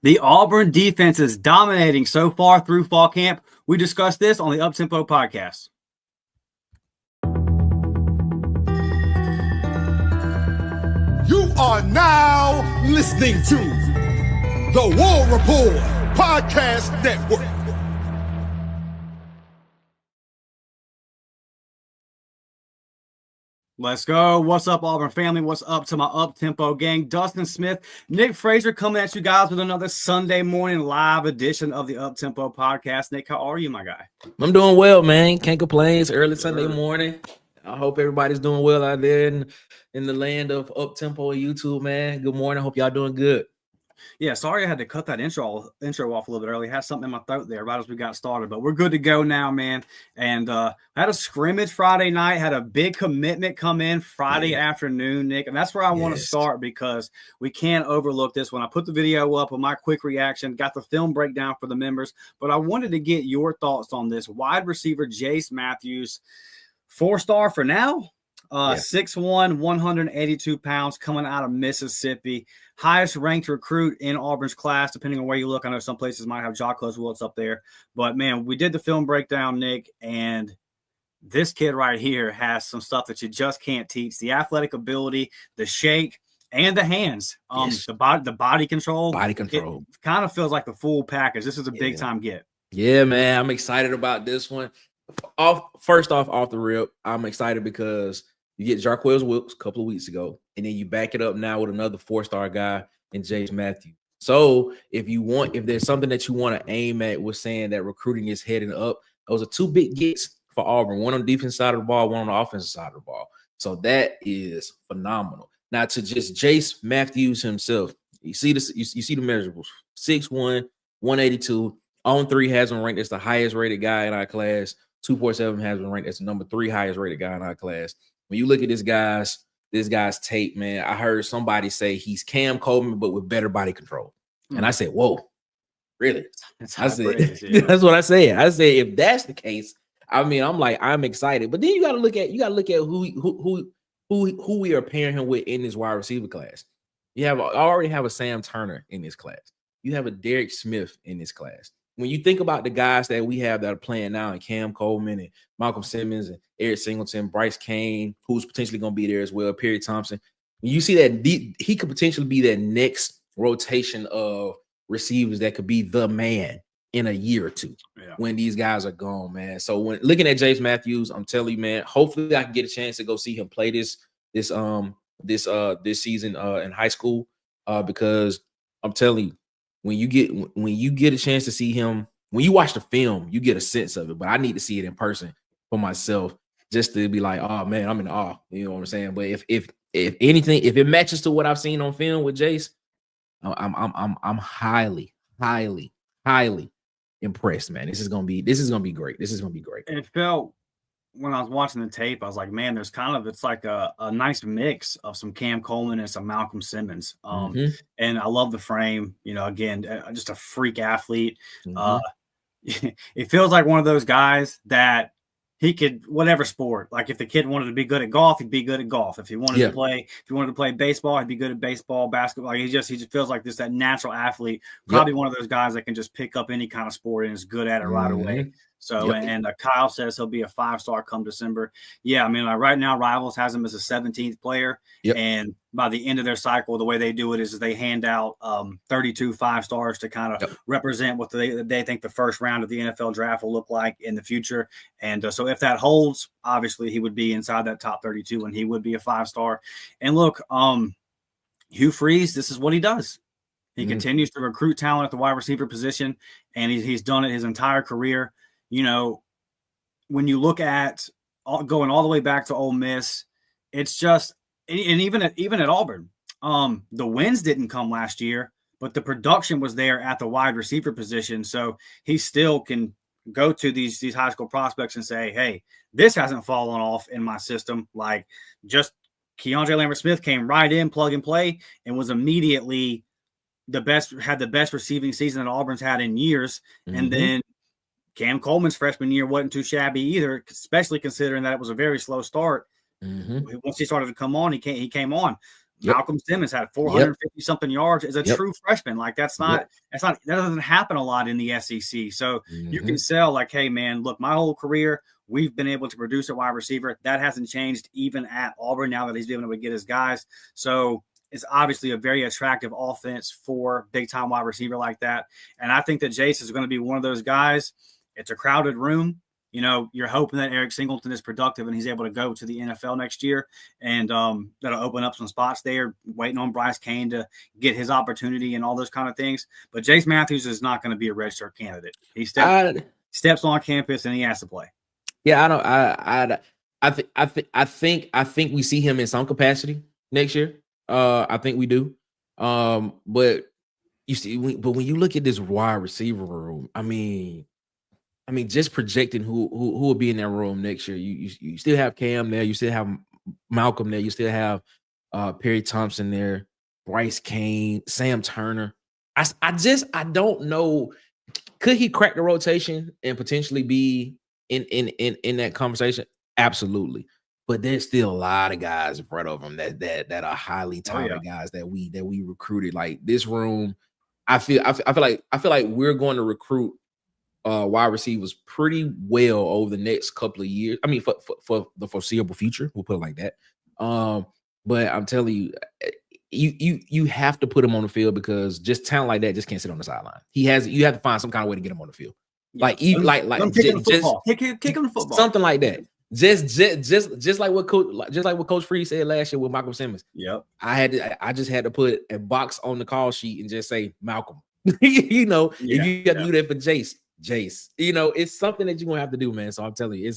The Auburn defense is dominating so far through fall camp. We discussed this on the Up-Tempo podcast. You are now listening to the War Report Podcast Network. Let's go. What's up, Auburn family? What's up to my Up-Tempo gang? Dustin Smith, Nick Fraser coming at you guys with another Sunday morning live edition of the Up-Tempo podcast. Nick, how are you, my guy? I'm doing well, man. Can't complain. It's early Sunday morning. I hope everybody's doing well out there in the land of Up-Tempo and YouTube, man. Good morning. Hope y'all doing good. Yeah, sorry I had to cut that intro off a little bit early. I had something in my throat there right as we got started, but we're good to go now, man. And had a scrimmage Friday night, had a big commitment come in Friday afternoon, Nick. And that's where I want to start because we can't overlook this one. I put the video up with my quick reaction, got the film breakdown for the members, but I wanted to get your thoughts on this. Wide receiver Jace Matthews, 4-star for now. 6'1", 182 pounds, coming out of Mississippi. Highest ranked recruit in Auburn's class, depending on where you look. I know some places might have Jacques Willis up there. But, man, we did the film breakdown, Nick, and this kid right here has some stuff that you just can't teach. The athletic ability, the shake, and the hands. The body control. It kind of feels like the full package. This is a big-time get. Yeah, man. I'm excited about this one. First off the rip, I'm excited because you get Jarquez Wilkes a couple of weeks ago, and then you back it up now with another 4-star guy in Jace Matthews. So if there's something that you want to aim at with saying that recruiting is heading up, those are two big gets for Auburn, one on the defense side of the ball, one on the offensive side of the ball. So that is phenomenal. Now to just Jace Matthews himself, you see this, you see the measurables: 6'1", 182. On 3 has been ranked as the highest rated guy in our class. 247 has been ranked as the number 3 highest rated guy in our class. When you look at this guy's tape, man, I heard somebody say he's Cam Coleman, but with better body control. And I said, whoa, really? That's what I said. I said, if that's the case, I mean, I'm excited. But then you got to look at who we are pairing him with in this wide receiver class. I already have a Sam Turner in this class. You have a Derek Smith in this class. When you think about the guys that we have that are playing now, and Cam Coleman and Malcolm Simmons and Eric Singleton, Bryce Kane, who's potentially going to be there as well, Perry Thompson, when you see that he could potentially be that next rotation of receivers that could be the man in a year or two when these guys are gone, man. So when looking at Jace Matthews, I'm telling you, man, hopefully I can get a chance to go see him play this season in high school because I'm telling you, when you get a chance to see him, when you watch the film, you get a sense of it. But I need to see it in person for myself just to be like, oh man, I'm in awe. You know what I'm saying? But if anything, if it matches to what I've seen on film with Jace, I'm highly impressed, man. This is gonna be great. It felt when I was watching the tape, I was like, man, it's like a nice mix of some Cam Coleman and some Malcolm Simmons. And I love the frame, again, just a freak athlete. It feels like one of those guys that he could, whatever sport, like if the kid wanted to be good at golf, he'd be good at golf. If he wanted to play baseball, he'd be good at baseball, basketball. He just feels like that natural athlete, probably one of those guys that can just pick up any kind of sport and is good at it right away. So, and Kyle says he'll be a 5-star come December. Yeah, I mean, like right now, Rivals has him as a 17th player. And by the end of their cycle, the way they do it is they hand out 32 5-stars to kind of represent what they think the first round of the NFL draft will look like in the future. And so if that holds, obviously he would be inside that top 32 and he would be a 5-star. And look, Hugh Freeze, this is what he does. He continues to recruit talent at the wide receiver position, and he's done it his entire career. When you look at going all the way back to Ole Miss, it's just, and even at Auburn, the wins didn't come last year, but the production was there at the wide receiver position. So he still can go to these high school prospects and say, hey, this hasn't fallen off in my system. Like just Keandre Lambert-Smith came right in, plug and play, and was immediately had the best receiving season that Auburn's had in years. And then Cam Coleman's freshman year wasn't too shabby either, especially considering that it was a very slow start. Once he started to come on, he came on. Malcolm Simmons had 450 something yards as a true freshman. Like that doesn't happen a lot in the SEC. So you can sell like, hey man, look, my whole career, we've been able to produce a wide receiver. That hasn't changed even at Auburn now that he's been able to get his guys. So it's obviously a very attractive offense for big time wide receiver like that. And I think that Jace is going to be one of those guys. It's a crowded room. You know, you're hoping that Eric Singleton is productive and he's able to go to the NFL next year, and that'll open up some spots there, waiting on Bryce Kane to get his opportunity and all those kind of things. But Jace Matthews is not going to be a redshirt candidate. He steps on campus and he has to play. Yeah, I think we see him in some capacity next year. I think we do. But you see, when you look at this wide receiver room, I mean, just projecting who will be in that room next year. You still have Cam there. You still have Malcolm there. You still have Perry Thompson there, Bryce Kane, Sam Turner. I don't know. Could he crack the rotation and potentially be in that conversation? Absolutely. But there's still a lot of guys in front of him that are highly talented guys that we recruited. Like this room, I feel like we're going to recruit wide receivers pretty well over the next couple of years. I mean, for the foreseeable future, we'll put it like that. But I'm telling you, you have to put him on the field because just talent like that just can't sit on the sideline. You have to find some kind of way to get him on the field. Yeah. Kick him the football, something like that. Just like what Coach Free said last year with Malcolm Simmons. Yep. I just had to put a box on the call sheet and just say Malcolm. If you got to do that for Jace, it's something that you're gonna have to do, man. So I'm telling you,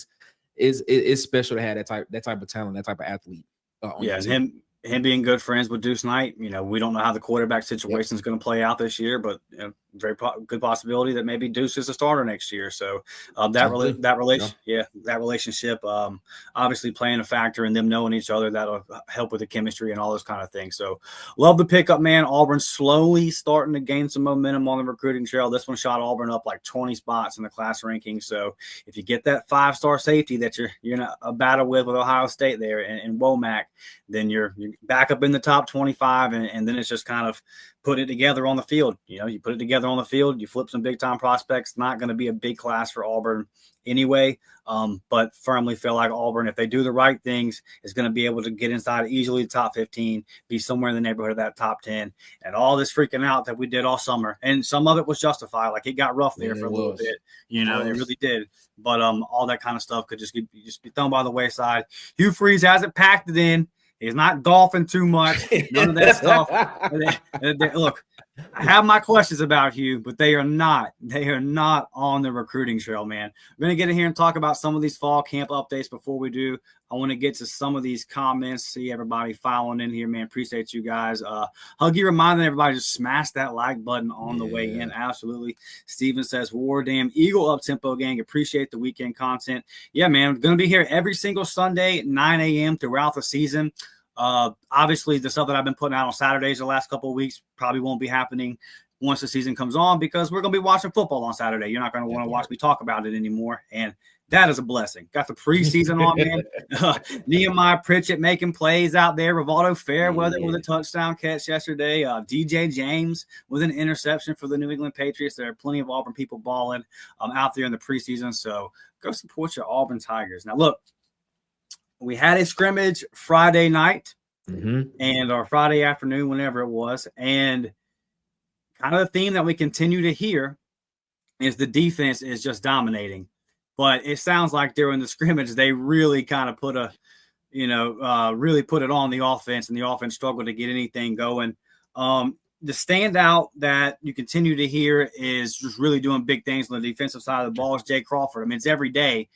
it's special to have that type of talent, that type of athlete. Him being good friends with Duce Knight, we don't know how the quarterback situation is going to play out this year, but very good possibility that maybe Duce is a starter next year. So that relationship, obviously playing a factor in them knowing each other, that'll help with the chemistry and all those kind of things. So love the pickup, man. Auburn slowly starting to gain some momentum on the recruiting trail. This one shot Auburn up like 20 spots in the class rankings. So if you get that 5-star safety that you're in a battle with Ohio State there and Womack, then you're back up in the top 25, and then it's just kind of put it together on the field. You put it together on the field, you flip some big time prospects. Not going to be a big class for Auburn anyway, but firmly feel like Auburn, if they do the right things, is going to be able to get inside easily the top 15, be somewhere in the neighborhood of that top 10. And all this freaking out that we did all summer, and some of it was justified. Like it got rough there for a little bit, it really did. But all that kind of stuff could just be thrown by the wayside. Hugh Freeze hasn't packed it in. He's not golfing too much. None of that stuff. Look, I have my questions about Hugh, but they are not on the recruiting trail, man. We're going to get in here and talk about some of these fall camp updates. Before we do, I want to get to some of these comments. See everybody following in here, man. Appreciate you guys. Huggy reminding everybody to smash that like button on the way in. Absolutely. Steven says, War damn Eagle up tempo gang. Appreciate the weekend content. Yeah, man. Going to be here every single Sunday at 9 a.m. throughout the season. Obviously the stuff that I've been putting out on Saturdays the last couple of weeks probably won't be happening once the season comes on because we're going to be watching football on Saturday. You're not going to want to watch me talk about it anymore. And that is a blessing. Got the preseason on, man. Nehemiah Pritchett making plays out there. Rivaldo Fairweather with a touchdown catch yesterday. DJ James with an interception for the New England Patriots. There are plenty of Auburn people balling out there in the preseason. So go support your Auburn Tigers. Now, look, we had a scrimmage Friday night and our Friday afternoon, whenever it was. And kind of the theme that we continue to hear is the defense is just dominating. But it sounds like during the scrimmage, they really kind of put really put it on the offense, and the offense struggled to get anything going. The standout that you continue to hear is just really doing big things on the defensive side of the ball is Jay Crawford. I mean, it's every day.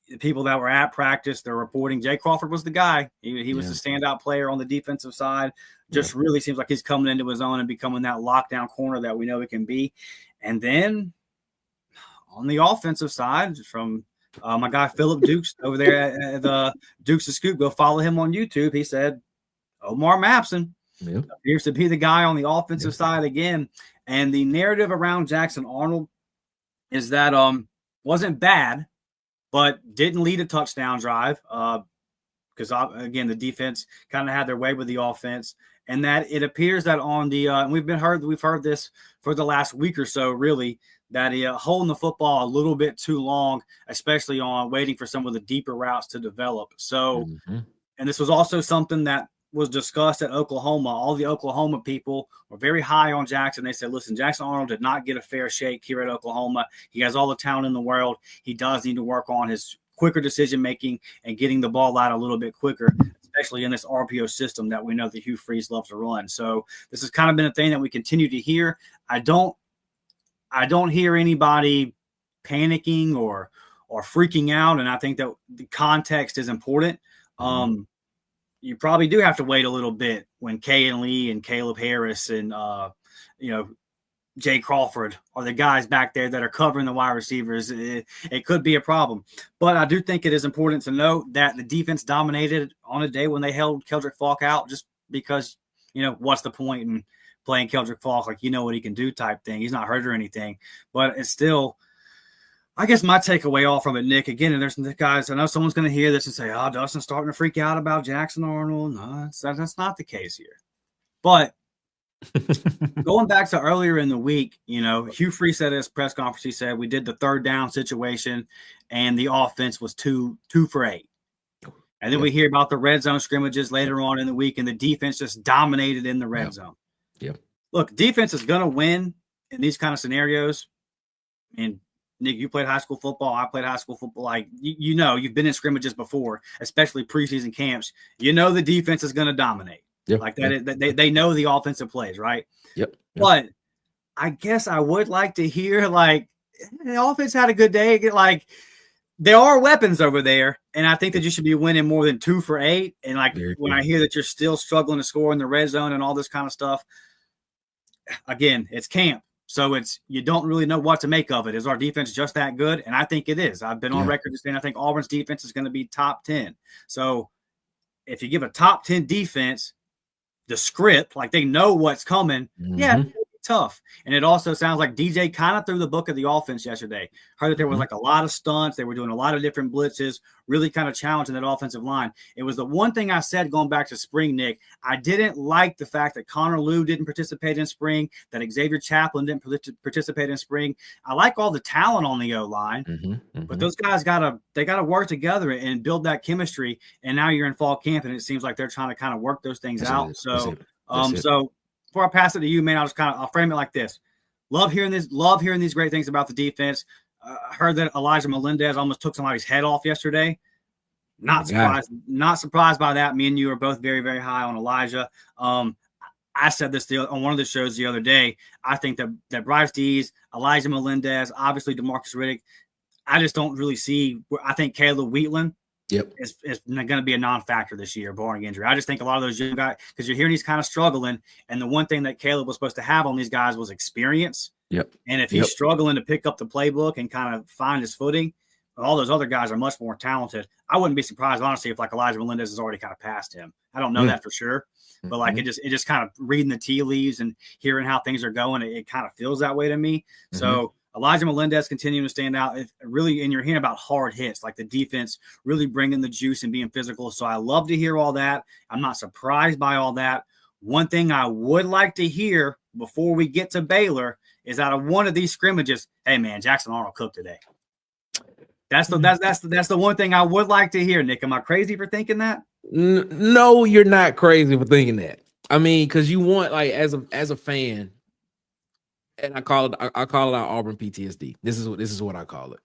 The people that were at practice, they're reporting Jay Crawford was the guy. He was the standout player on the defensive side. Just really seems like he's coming into his own and becoming that lockdown corner that we know he can be. And then on the offensive side, from my guy Philip Dukes over there at the Dukes of Scoop, go follow him on YouTube. He said Omar Mapson appears to be the guy on the offensive side again. And the narrative around Jackson Arnold is that wasn't bad, but didn't lead a touchdown drive. because again, the defense kind of had their way with the offense, and that it appears that on the and we've heard this for the last week or so, really, that holding the football a little bit too long, especially on waiting for some of the deeper routes to develop. So, and this was also something that was discussed at Oklahoma. All the Oklahoma people were very high on Jackson. They said, listen, Jackson Arnold did not get a fair shake here at Oklahoma. He has all the talent in the world. He does need to work on his quicker decision-making and getting the ball out a little bit quicker, especially in this RPO system that we know that Hugh Freeze loves to run. So this has kind of been a thing that we continue to hear. I don't hear anybody panicking or freaking out, and I think that the context is important. You probably do have to wait a little bit when Kay Lee and Caleb Harris and Jay Crawford are the guys back there that are covering the wide receivers. It could be a problem, but I do think it is important to note that the defense dominated on a day when they held Keldrick Falk out, just because what's the point in playing Keldrick Falk, like what he can do type thing. He's not hurt or anything, but it's still, I guess my takeaway all from it, Nick, again, and there's some guys, I know someone's going to hear this and say, oh, Dustin's starting to freak out about Jackson Arnold. No, that's not the case here. But going back to earlier in the week, Hugh Freeze said at his press conference, he said, we did the third down situation and the offense was 2 for 8. And then we hear about the red zone scrimmages later on in the week, and the defense just dominated in the red zone. Look, defense is going to win in these kind of scenarios. And Nick, you played high school football. I played high school football. Like, you've been in scrimmages before, especially preseason camps. The defense is going to dominate. Like that. They know the offensive plays, right? But I guess I would like to hear, like, the offense had a good day. Like, there are weapons over there, and I think that you should be winning more than 2 for 8. And, like, when I hear that you're still struggling to score in the red zone and all this kind of stuff, again, it's camp. So you don't really know what to make of it. Is our defense just that good? And I think it is. I've been on record saying I think Auburn's defense is going to be top 10. So if you give a top 10 defense the script, like they know what's coming, it'll be tough. And it also sounds like DJ kind of threw the book of the offense yesterday. Heard that there was like a lot of stunts. They were doing a lot of different blitzes, really kind of challenging that offensive line. It was the one thing I said going back to spring, Nick. I didn't like the fact that Connor Liu didn't participate in spring, that Xavier Chaplin didn't participate in spring. I like all the talent on the O-line, but those guys gotta work together and build that chemistry. And now you're in fall camp, and it seems like they're trying to kind of work those things out. So before I pass it to you, man, I'll frame it like this. Love hearing these great things about the defense. I heard that Elijah Melendez almost took somebody's head off yesterday. Not surprised by that. Me and you are both very, very high on Elijah. I said this on one of the shows the other day. I think that Bryce Dees, Elijah Melendez, obviously DeMarcus Riddick, I just don't really see. I think Caleb Wheatland is going to be a non-factor this year, barring injury. I just think a lot of those young guys, because you're hearing he's kind of struggling, and the one thing that Caleb was supposed to have on these guys was experience. And if he's struggling to pick up the playbook and kind of find his footing, all those other guys are much more talented. I wouldn't be surprised, honestly, if like Elijah Melendez has already kind of passed him. I don't know that for sure, but like it just kind of reading the tea leaves and hearing how things are going, it kind of feels that way to me. So Elijah Melendez continuing to stand out. Really, and you're hearing about hard hits, like the defense really bringing the juice and being physical. So I love to hear all that. I'm not surprised by all that. One thing I would like to hear before we get to Baylor is out of one of these scrimmages, hey man, Jackson Arnold cooked today. That's the one thing I would like to hear, Nick. Am I crazy for thinking that? No, you're not crazy for thinking that. I mean, because you want, like, as a fan, and I call it our Auburn PTSD. This is what I call it.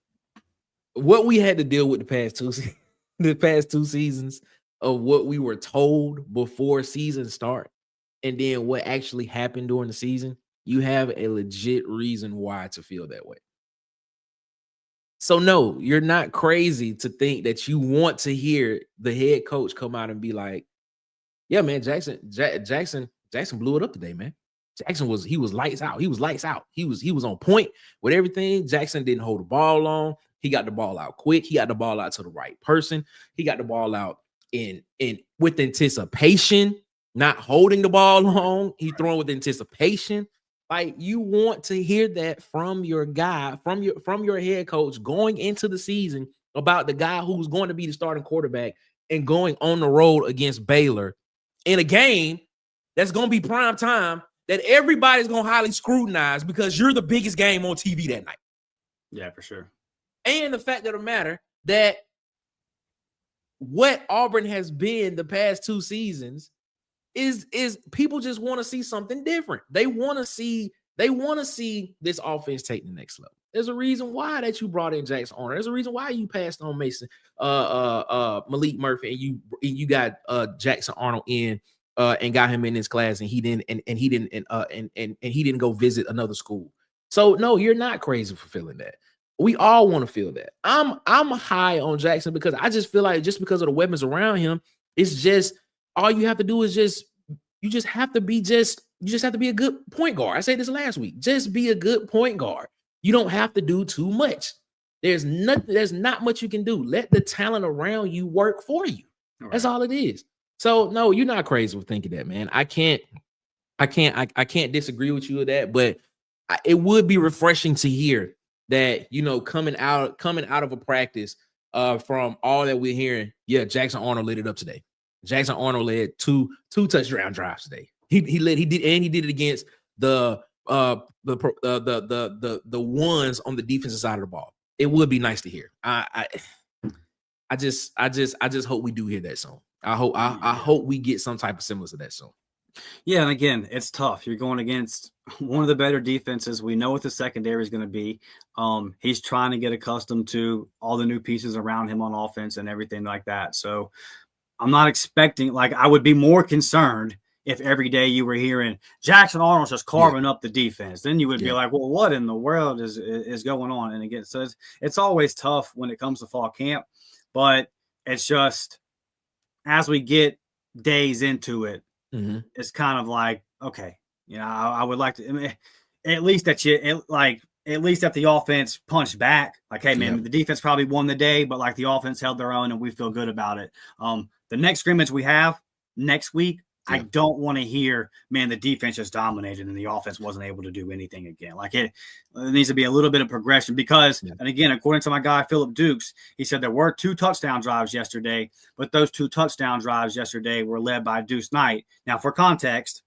What we had to deal with the past two seasons of what we were told before season start, and then what actually happened during the season. You have a legit reason why to feel that way. So no, you're not crazy to think that you want to hear the head coach come out and be like, "Yeah, man, Jackson blew it up today, man. Jackson was lights out. He was lights out. He was on point with everything. Jackson didn't hold the ball long. He got the ball out quick. He got the ball out to the right person. He got the ball out in with anticipation, not holding the ball long. He throwing with anticipation." Like, you want to hear that from your guy, from your head coach going into the season about the guy who's going to be the starting quarterback and going on the road against Baylor in a game that's going to be prime time that everybody's going to highly scrutinize because you're the biggest game on TV that night. Yeah, for sure. And the fact of the matter that what Auburn has been the past 2 seasons is people just want to see something different. They want to see this offense take the next level. There's a reason why that you brought in Jackson Arnold. There's a reason why you passed on Malik Murphy and you got Jackson Arnold in and got him in this class, and he didn't go visit another school. So no, you're not crazy for feeling that. We all want to feel that. I'm high on Jackson because I just feel like just because of the weapons around him, it's just all you have to do is you just have to be a good point guard. I said this last week. Just be a good point guard. You don't have to do too much. There's not much you can do. Let the talent around you work for you. All right. That's all it is. So no, you're not crazy for thinking that, man. I can't disagree with you with that, but it would be refreshing to hear that, coming out of a practice from all that we're hearing. Yeah, Jackson Arnold lit it up today. Jackson Arnold led two touchdown drives today. He did it against the ones on the defensive side of the ball. It would be nice to hear. I just hope we do hear that soon. I hope we get some type of semblance of that soon. Yeah, and again, it's tough. You're going against one of the better defenses. We know what the secondary is going to be. He's trying to get accustomed to all the new pieces around him on offense and everything like that. So I'm not expecting, I would be more concerned if every day you were hearing Jackson Arnold's just carving up the defense. Then you would be like, well, what in the world is going on? And again, so it's always tough when it comes to fall camp, but it's just as we get days into it, it's kind of like, okay, I would like to, at least that the offense punched back. Like, hey, man, the defense probably won the day, but the offense held their own and we feel good about it. The next scrimmage we have next week, I don't want to hear, man, the defense just dominated and the offense wasn't able to do anything again. It needs to be a little bit of progression because, and again, according to my guy, Philip Dukes, he said there were 2 touchdown drives yesterday, but those 2 touchdown drives yesterday were led by Duce Knight. Now, for context,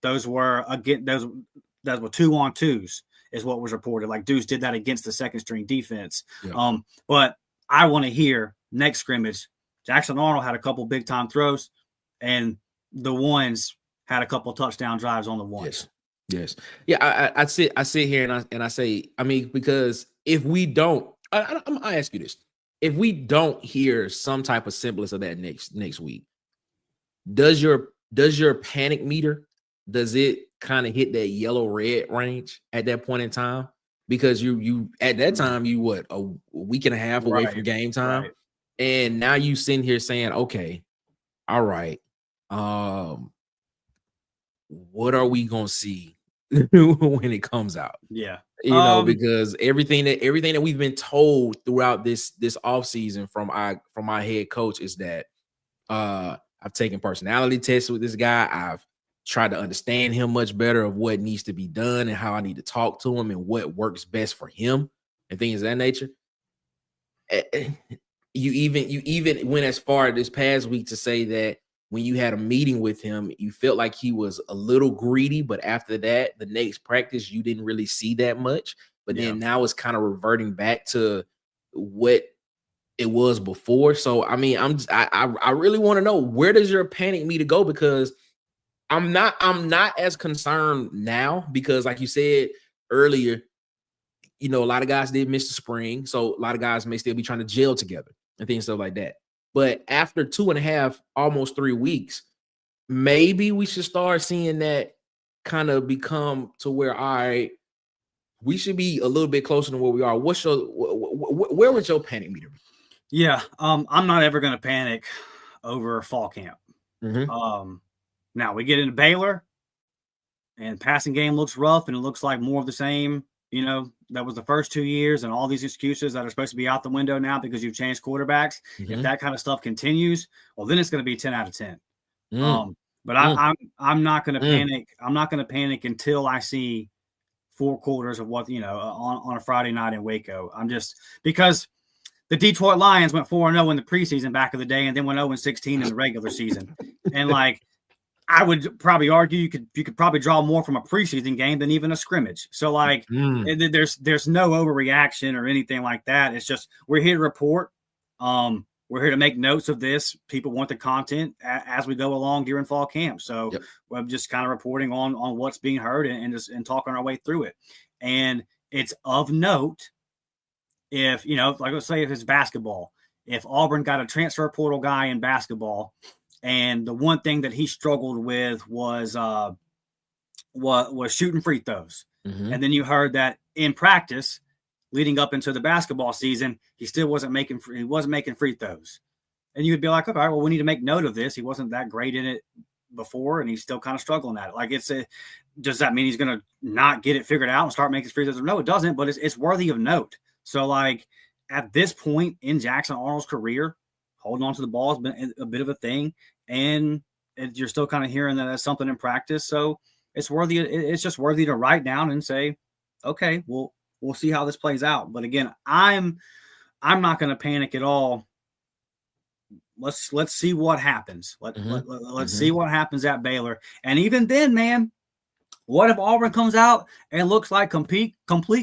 those were 2-on-2s is what was reported. Deuce did that against the second string defense. Yeah. But I want to hear next scrimmage, Jackson Arnold had a couple big time throws and the ones had a couple touchdown drives on the ones. Yes. Yeah. I sit here and I say, because if we don't, I ask you this, if we don't hear some type of semblance of that next week, does your panic meter, does it kind of hit that yellow red range at that point in time? Because you at that time, you a week and a half away from game time. Right. And now you sitting here saying, okay, all right. What are we gonna see when it comes out? Yeah, because everything that we've been told throughout this offseason from my head coach is that I've taken personality tests with this guy. I've tried to understand him much better of what needs to be done and how I need to talk to him and what works best for him and things of that nature. You even went as far this past week to say that when you had a meeting with him, you felt like he was a little greedy, but after that, the next practice, you didn't really see that much. But then now it's kind of reverting back to what it was before. So, I really want to know, where does your panic meter go? Because I'm not as concerned now because, like you said earlier, a lot of guys did miss the spring. So a lot of guys may still be trying to gel together and things, stuff like that. But after 2.5, almost 3 weeks, maybe we should start seeing that kind of become to where, all right, we should be a little bit closer to where we are. Where would your panic meter be? Yeah, I'm not ever going to panic over fall camp. Now we get into Baylor, and passing game looks rough, and it looks like more of the same. That was the first 2 years and all these excuses that are supposed to be out the window now because you've changed quarterbacks. If that kind of stuff continues, well, then it's going to be 10 out of 10. But I'm not going to panic. I'm not going to panic until I see 4 quarters of what, on a Friday night in Waco. I'm just, because the Detroit Lions went 4-0 in the preseason back of the day, and then went 0-16 in the regular season. And like, I would probably argue you could probably draw more from a preseason game than even a scrimmage. So like, there's no overreaction or anything like that. It's just we're here to report. We're here to make notes of this. People want the content as we go along during fall camp. So we're just kind of reporting on what's being heard and talking our way through it. And it's of note if, like let's say if it's basketball, if Auburn got a transfer portal guy in basketball, and the one thing that he struggled with was shooting free throws. And then you heard that in practice leading up into the basketball season, he still wasn't making free throws. And you would be like, okay, well, we need to make note of this. He wasn't that great in it before, and he's still kind of struggling at it. Like, does that mean he's going to not get it figured out and start making free throws? No, it doesn't, but it's worthy of note. So like at this point in Jackson Arnold's career, holding on to the ball has been a bit of a thing, and you're still kind of hearing that as something in practice. So it's worthy. It's just worthy to write down and say, okay, we'll see how this plays out. But again, I'm not going to panic at all. Let's see what happens. Let's see what happens at Baylor. And even then, man, what if Auburn comes out and looks like complete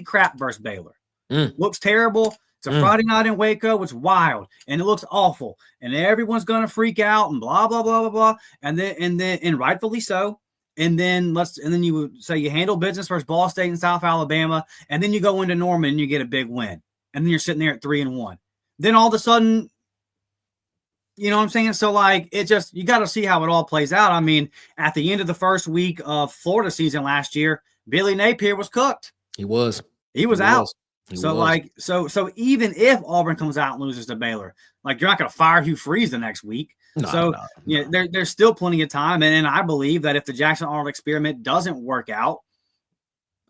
crap versus Baylor? Looks terrible. It's a Friday night in Waco. It's wild and it looks awful, and everyone's gonna freak out and blah blah blah blah blah. And rightfully so. And then you would say you handle business versus Ball State and South Alabama, and then you go into Norman and you get a big win, and then you're sitting there at 3-1. Then all of a sudden, you know what I'm saying? So like, you got to see how it all plays out. I mean, at the end of the first week of Florida season last year, Billy Napier was cooked. He was out. So even if Auburn comes out and loses to Baylor, like, you're not going to fire Hugh Freeze the next week. There's still plenty of time. And I believe that if the Jackson Arnold experiment doesn't work out,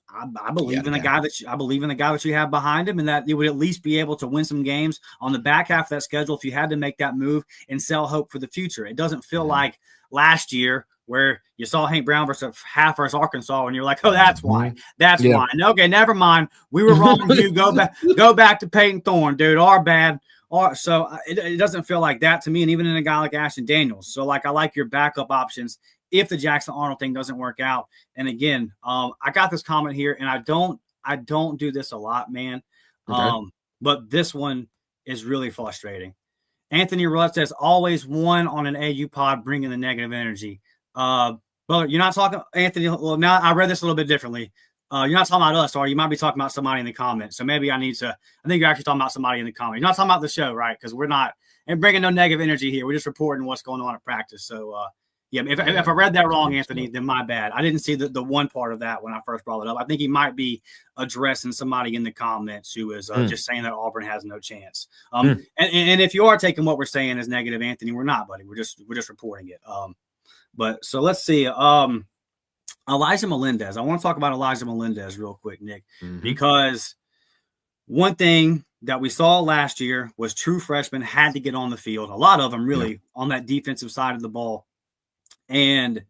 I believe in the guy that you have behind him, and that you would at least be able to win some games on the back half of that schedule if you had to make that move and sell hope for the future. It doesn't feel like last year where you saw Hank Brown versus Arkansas, and you're like, oh, that's why. That's why. Okay, never mind. We were wrong. You go back to Peyton Thorne, dude. Our bad. So it doesn't feel like that to me, and even in a guy like Ashton Daniels. So like, I like your backup options if the Jackson Arnold thing doesn't work out. And again, I got this comment here, and I don't do this a lot, man. Okay. But this one is really frustrating. Anthony Rudd says, always one on an AU pod bringing the negative energy. Brother, you're not talking, Anthony. Well, now I read this a little bit differently. You're not talking about us, or you might be talking about somebody in the comments. So maybe I think you're actually talking about somebody in the comments. You're not talking about the show, right? Because we're not and bringing no negative energy here. We're just reporting what's going on at practice. So, if I read that wrong, Anthony, then my bad. I didn't see the one part of that when I first brought it up. I think he might be addressing somebody in the comments who is just saying that Auburn has no chance. And if you are taking what we're saying as negative, Anthony, we're not, buddy. We're just reporting it. But so let's see. Elijah Melendez. I want to talk about Elijah Melendez real quick, Nick, because one thing that we saw last year was true freshmen had to get on the field. A lot of them really on that defensive side of the ball. And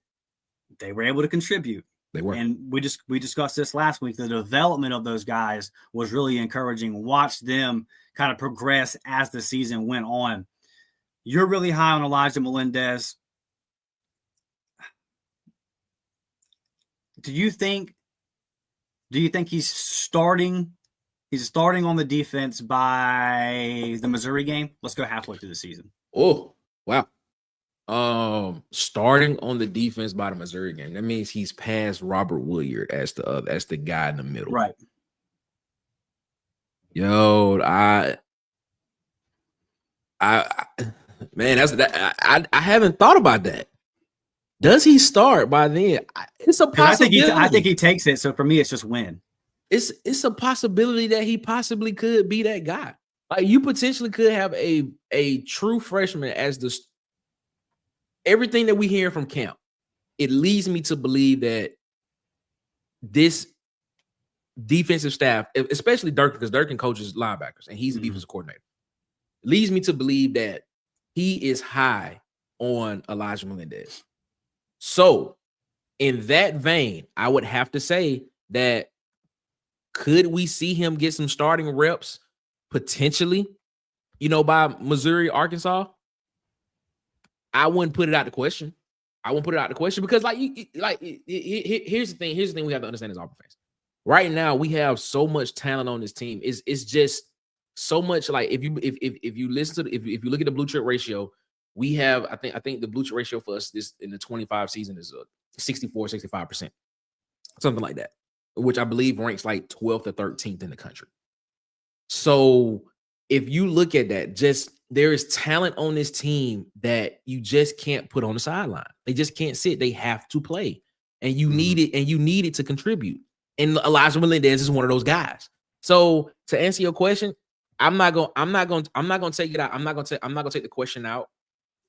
they were able to contribute. They were. And we discussed this last week. The development of those guys was really encouraging. Watch them kind of progress as the season went on. You're really high on Elijah Melendez. Do you think he's starting on the defense by the Missouri game? Let's go halfway through the season. Oh, wow. Starting on the defense by the Missouri game. That means he's past Robert Woodyard as the guy in the middle. Right. Yo, I haven't thought about that. Does he start by then? It's a possibility. I think he takes it. So for me, it's just win. It's a possibility that he possibly could be that guy. Like, you potentially could have a true freshman as the everything that we hear from camp. It leads me to believe that this defensive staff, especially Durkin, because Durkin coaches linebackers and he's a defensive coordinator, leads me to believe that he is high on Elijah Melendez. So in that vein, I would have to say that could we see him get some starting reps potentially by Missouri, Arkansas, I wouldn't put it out the question. I won't put it out the question because, here's the thing. Here's the thing we have to understand as Auburn fans. Right now, we have so much talent on this team. It's just so much. Like if you listen to if you look at the blue chip ratio, we have I think the blue chip ratio for us this in the 25 season is 64-65%, something like that, which I believe ranks like 12th or 13th in the country. So if you look at that, just there is talent on this team that you just can't put on the sideline. They just can't sit. They have to play, and you need it. And you need it to contribute. And Elijah Melendez is one of those guys. So to answer your question, I'm not gonna take it out. I'm not gonna take the question out.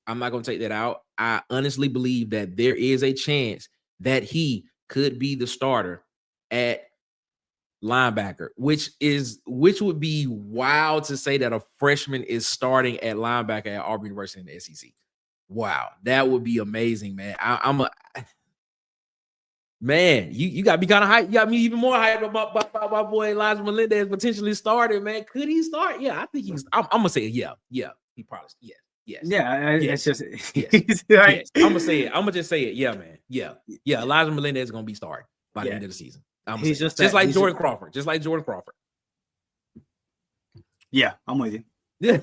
I'm not gonna take that out. I honestly believe that there is a chance that he could be the starter at linebacker, which would be wild to say that a freshman is starting at linebacker at Auburn University in the SEC. Wow, that would be amazing, man. You got me kind of hyped. You got me even more hyped about my boy Elijah Melendez potentially starting, man. Could he start? Yeah, I think he's. I'm gonna say yeah. He probably yes. Yeah, yes. It's just yes. I'm gonna say it. I'm gonna just say it. Yeah, man. Yeah. Elijah Melendez is gonna be starting by the end of the season. He's just like Jordan Crawford. Just like Jordan Crawford. Yeah, I'm with you. Yes.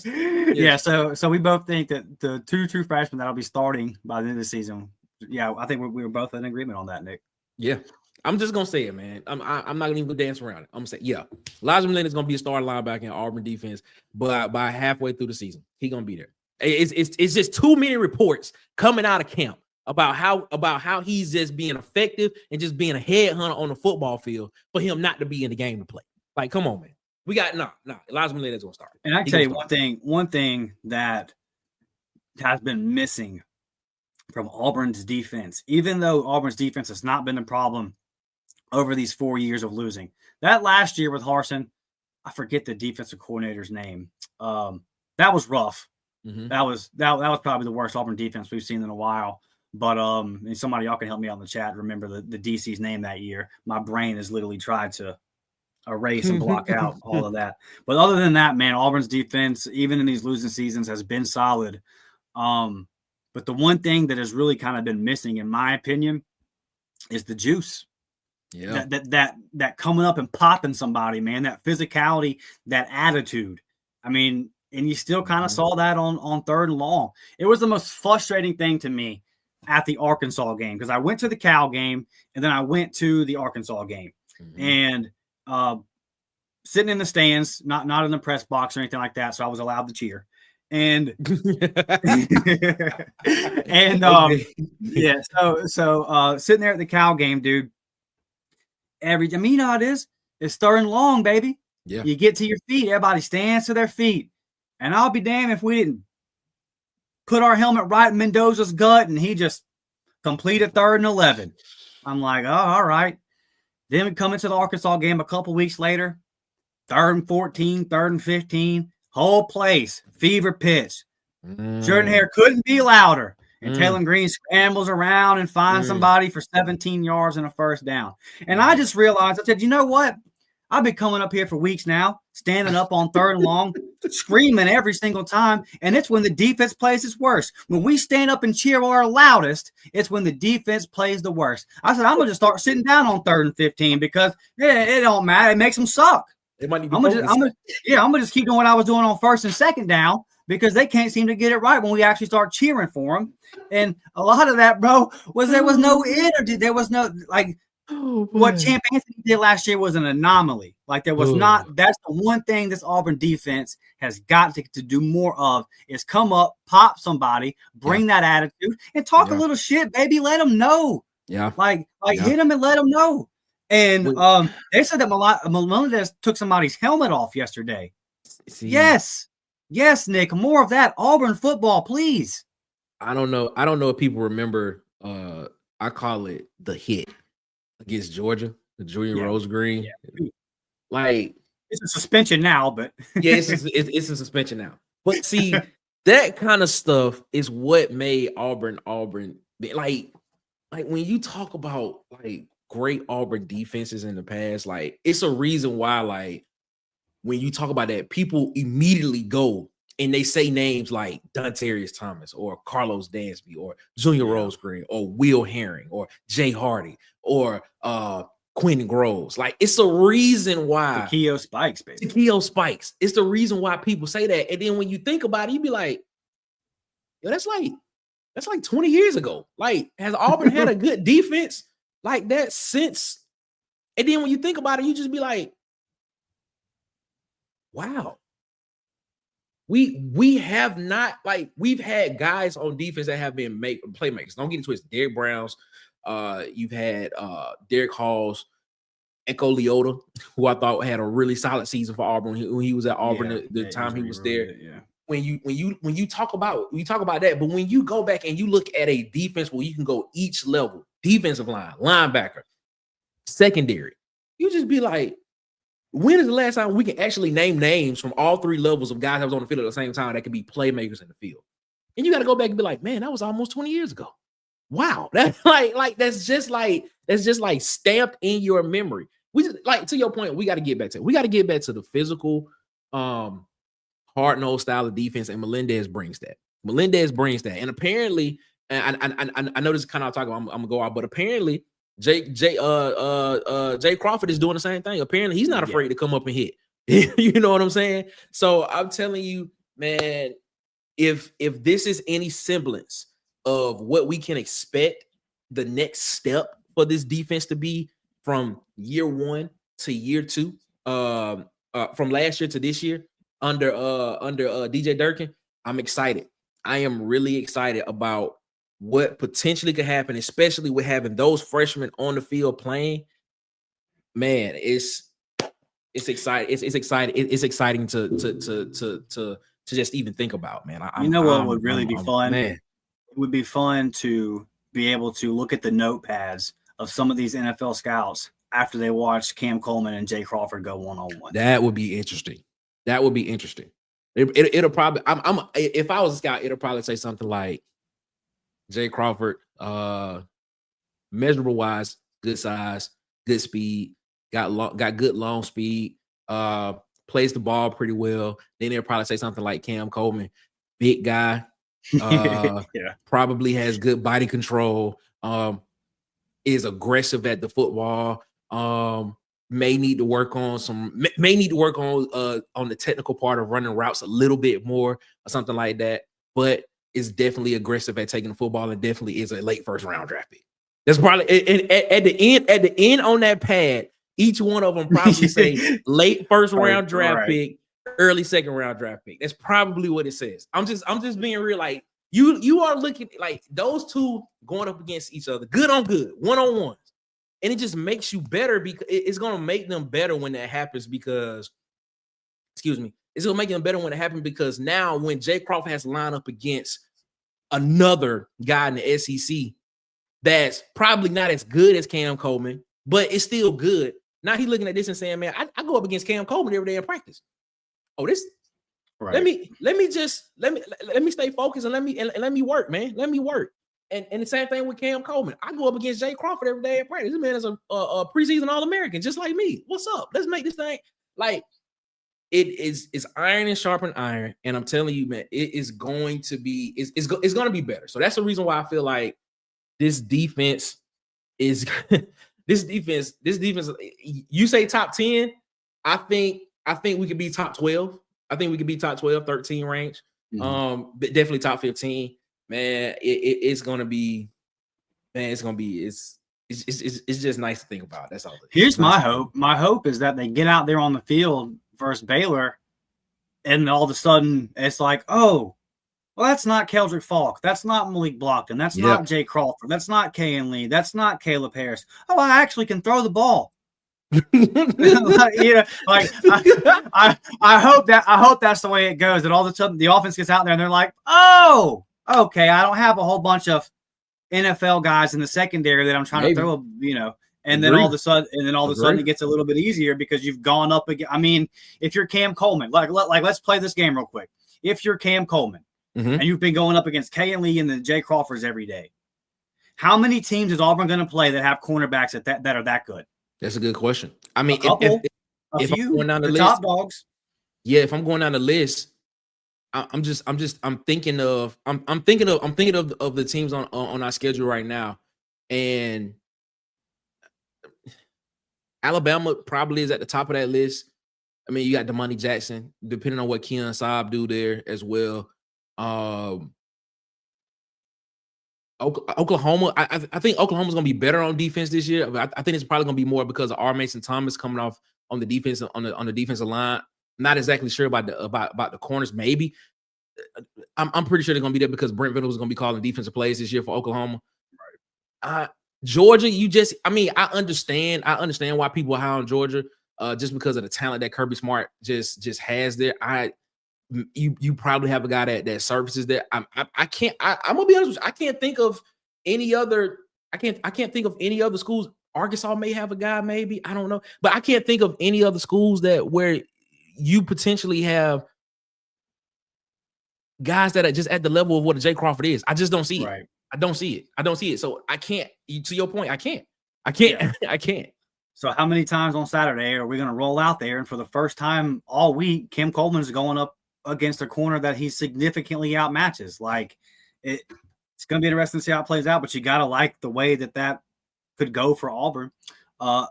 Yeah. So we both think that the two true freshmen that'll be starting by the end of the season. Yeah, I think we were both in agreement on that, Nick. Yeah, I'm just gonna say it, man. I'm not gonna even dance around it. I'm gonna say, yeah, Elijah Melendez is gonna be a starting linebacker in Auburn defense, but by halfway through the season, he's gonna be there. It's just too many reports coming out of camp about how he's just being effective and just being a headhunter on the football field for him not to be in the game to play. Like, come on, man. We got Elijah Melendez is gonna start. And I tell you one thing that has been missing from Auburn's defense, even though Auburn's defense has not been a problem over these 4 years of losing. That last year with Harsin, I forget the defensive coordinator's name. That was rough. Mm-hmm. That was probably the worst Auburn defense we've seen in a while. But and somebody y'all can help me out in the chat. Remember the DC's name that year. My brain has literally tried to erase and block out all of that. But other than that, man, Auburn's defense, even in these losing seasons, has been solid. But the one thing that has really kind of been missing, in my opinion, is the juice. Yeah, that coming up and popping somebody, man. That physicality, that attitude. I mean, and you still kind of saw that on third and long. It was the most frustrating thing to me at the Arkansas game because I went to the Cal game and then I went to the Arkansas game, and sitting in the stands, not in the press box or anything like that, so I was allowed to cheer. And yeah, so sitting there at the Cal game, dude. You know how it is. It's third and long, baby. Yeah, you get to your feet, everybody stands to their feet, and I'll be damned if we didn't put our helmet right in Mendoza's gut, and he just completed 3rd and 11. I'm like, oh, all right. Then we come into the Arkansas game a couple weeks later, 3rd and 14, 3rd and 15. Whole place, fever pitch. Jordan-Hare couldn't be louder. And Taylor Green scrambles around and finds somebody for 17 yards and a first down. And I just realized, I said, you know what? I've been coming up here for weeks now, standing up on 3rd and long, screaming every single time. And it's when the defense plays its worst. When we stand up and cheer our loudest, it's when the defense plays the worst. I said, I'm going to start sitting down on 3rd and 15 because it don't matter. It makes them suck. I'm gonna just keep doing what I was doing on 1st and 2nd down because they can't seem to get it right when we actually start cheering for them. And a lot of that, bro, was there was no energy. There was no what Champ Anthony did last year was an anomaly. Like there was not. That's the one thing this Auburn defense has got to do more of is come up, pop somebody, bring that attitude, and talk a little shit, baby. Let them know. Yeah, like hit them and let them know. And they said that Melendez took somebody's helmet off yesterday. See, yes, Nick. More of that. Auburn football, please. I don't know if people remember. I call it the hit against Georgia, the Julian Rose Green. Yeah. Like it's a suspension now, but it's a suspension now. But see, that kind of stuff is what made Auburn. Like when you talk about like great Auburn defenses in the past, like it's a reason why like when you talk about that, people immediately go and they say names like Dontarius Thomas or Carlos Dansby or Junior Rosegren or Will Herring or Jay Hardy or Quentin Groves. Like, it's a reason why. Takeo Spikes, baby. Takeo Spikes. It's the reason why people say that. And then when you think about it, you be like, yo, that's like 20 years ago. Like, has Auburn had a good defense like that since? And then when you think about it, you just be like, wow. We have not, like, we've had guys on defense that have been playmakers. Don't get it twisted. Derrick Browns, you've had Derek Halls, Echo Leota, who I thought had a really solid season for Auburn when he was at Auburn. The time he was there. When you talk about that, but when you go back and you look at a defense where you can go each level, defensive line, linebacker, secondary, you just be like, when is the last time we can actually name names from all three levels of guys that was on the field at the same time that could be playmakers in the field? And you got to go back and be like, man, that was almost 20 years ago. Wow, that's that's just like stamped in your memory. We just, like, to your point, we got to get back to it. We got to get back to the physical, hard-nosed style of defense, and Melendez brings that. And apparently, and I know this is kind of talking. I'm gonna go out, but apparently, Jay Crawford is doing the same thing. Apparently, he's not afraid to come up and hit. You know what I'm saying? So I'm telling you, man, if this is any semblance of what we can expect the next step for this defense to be from year 1 to year 2, from last year to this year under DJ Durkin, I'm excited. I am really excited about what potentially could happen, especially with having those freshmen on the field playing. Man, it's exciting. It's exciting. It's exciting to just even think about, man. What would really be fun? Man. It would be fun to be able to look at the notepads of some of these NFL scouts after they watch Cam Coleman and Jay Crawford go one-on-one. That would be interesting. It'll probably. If I was a scout, it'll probably say something like, Jay Crawford, measurable wise, good size, good speed, got good long speed, plays the ball pretty well. Then they'll probably say something like Cam Coleman, big guy, probably has good body control, is aggressive at the football, may need to work on the technical part of running routes a little bit more or something like that, but is definitely aggressive at taking the football and definitely is a late first round draft pick. That's probably at the end on that pad, each one of them probably say late first round draft pick, early second round draft pick. That's probably what it says. I'm just being real. Like, you are looking like those two going up against each other, good on good, one-on-ones. And it just makes you better because it's going to make them better when that happens because, it's going to make them better when it happens because now when Jay Crawford has to line up against another guy in the SEC that's probably not as good as Cam Coleman, but it's still good. Now he's looking at this and saying, man, I go up against Cam Coleman every day in practice. Oh, this right. Let me stay focused and let me work, man. Let me work. And the same thing with Cam Coleman. I go up against Jay Crawford every day in practice. This man is a preseason All-American, just like me. What's up? Let's make this thing like it's iron and sharpen iron. And I'm telling you, man, it is going to be it's going to be better. So that's the reason why I feel like this defense is this defense. You say top 10. I think we could be top 12. I think we could be top 12, 13 range. But definitely top 15. Man, it's gonna be, man. It's just nice to think about. That's all. Here's my hope. My hope is that they get out there on the field versus Baylor, and all of a sudden it's like, oh, well, that's not Keldrick Falk. That's not Malik Blockton. That's not Jay Crawford. That's not Kayan Lee. That's not Caleb Harris. Oh, I actually can throw the ball. I hope that's the way it goes. And all of a sudden the offense gets out there and they're like, oh. Okay, I don't have a whole bunch of NFL guys in the secondary that I'm trying to throw, and then all of a sudden it gets a little bit easier because you've gone up again. I mean, if you're Cam Coleman, like let's play this game real quick. If you're Cam Coleman and you've been going up against Kayan Lee and the Jay Crawfords every day, how many teams is Auburn going to play that have cornerbacks that are that good? That's a good question. I mean, a few, the top dogs. yeah, if I'm going down the list, I'm thinking of the teams on our schedule right now, and Alabama probably is at the top of that list. I mean, you got Damani Jackson, depending on what Keon Saab do there as well. Oklahoma, I think Oklahoma's going to be better on defense this year, but I think it's probably going to be more because of R. Mason Thomas coming off on the defense on the defensive line. Not exactly sure about the corners. Maybe I'm pretty sure they're going to be there because Brent Venables is going to be calling defensive plays this year for Oklahoma. Georgia, I understand why people are high on Georgia, just because of the talent that Kirby Smart just has there. You probably have a guy that services there. I'm gonna be honest with you, I can't think of any other. I can't think of any other schools. Arkansas may have a guy, maybe, I don't know, but I can't think of any other schools where you potentially have guys that are just at the level of what a Jay Crawford is. I just don't see it. I don't see it. So I can't. To your point, I can't. Yeah. I can't. So how many times on Saturday are we going to roll out there? And for the first time all week, Kim Coleman is going up against a corner that he significantly outmatches. Like it's going to be interesting to see how it plays out, but you got to like the way that could go for Auburn.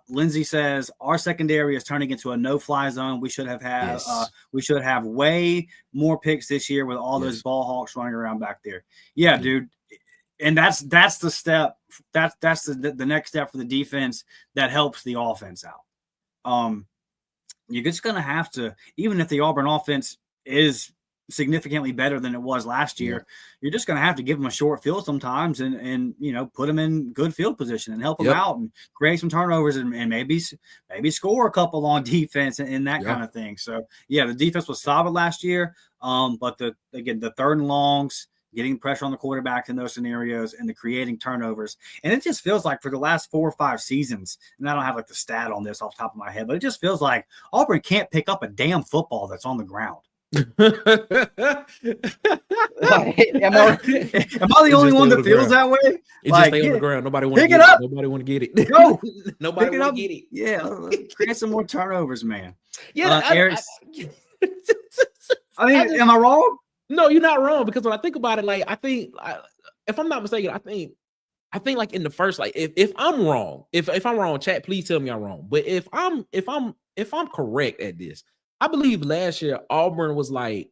Lindsay says our secondary is turning into a no-fly zone. We should have way more picks this year with all those ball hawks running around back there. Yeah, dude. And that's the step. That's the next step for the defense that helps the offense out. You're just going to have to, even if the Auburn offense is significantly better than it was last year, you're just going to have to give them a short field sometimes and put them in good field position and help them out and create some turnovers and maybe score a couple on defense and that kind of thing. So yeah, the defense was solid last year. But the third and longs, getting pressure on the quarterback in those scenarios and the creating turnovers. And it just feels like for the last 4 or 5 seasons, and I don't have like the stat on this off the top of my head, but it just feels like Auburn can't pick up a damn football that's on the ground. Am I the only one that feels that way? It just stay on the ground. Nobody want to pick it up. Nobody want to get it. No, nobody want to get it. Yeah, create some more turnovers, man. Yeah, Eric. Am I wrong? No, you're not wrong, because when I think about it, like I think, if I'm not mistaken, I think like in the first, like if I'm wrong, if I'm wrong, chat, please tell me I'm wrong. But if I'm correct at this, I believe last year Auburn was like,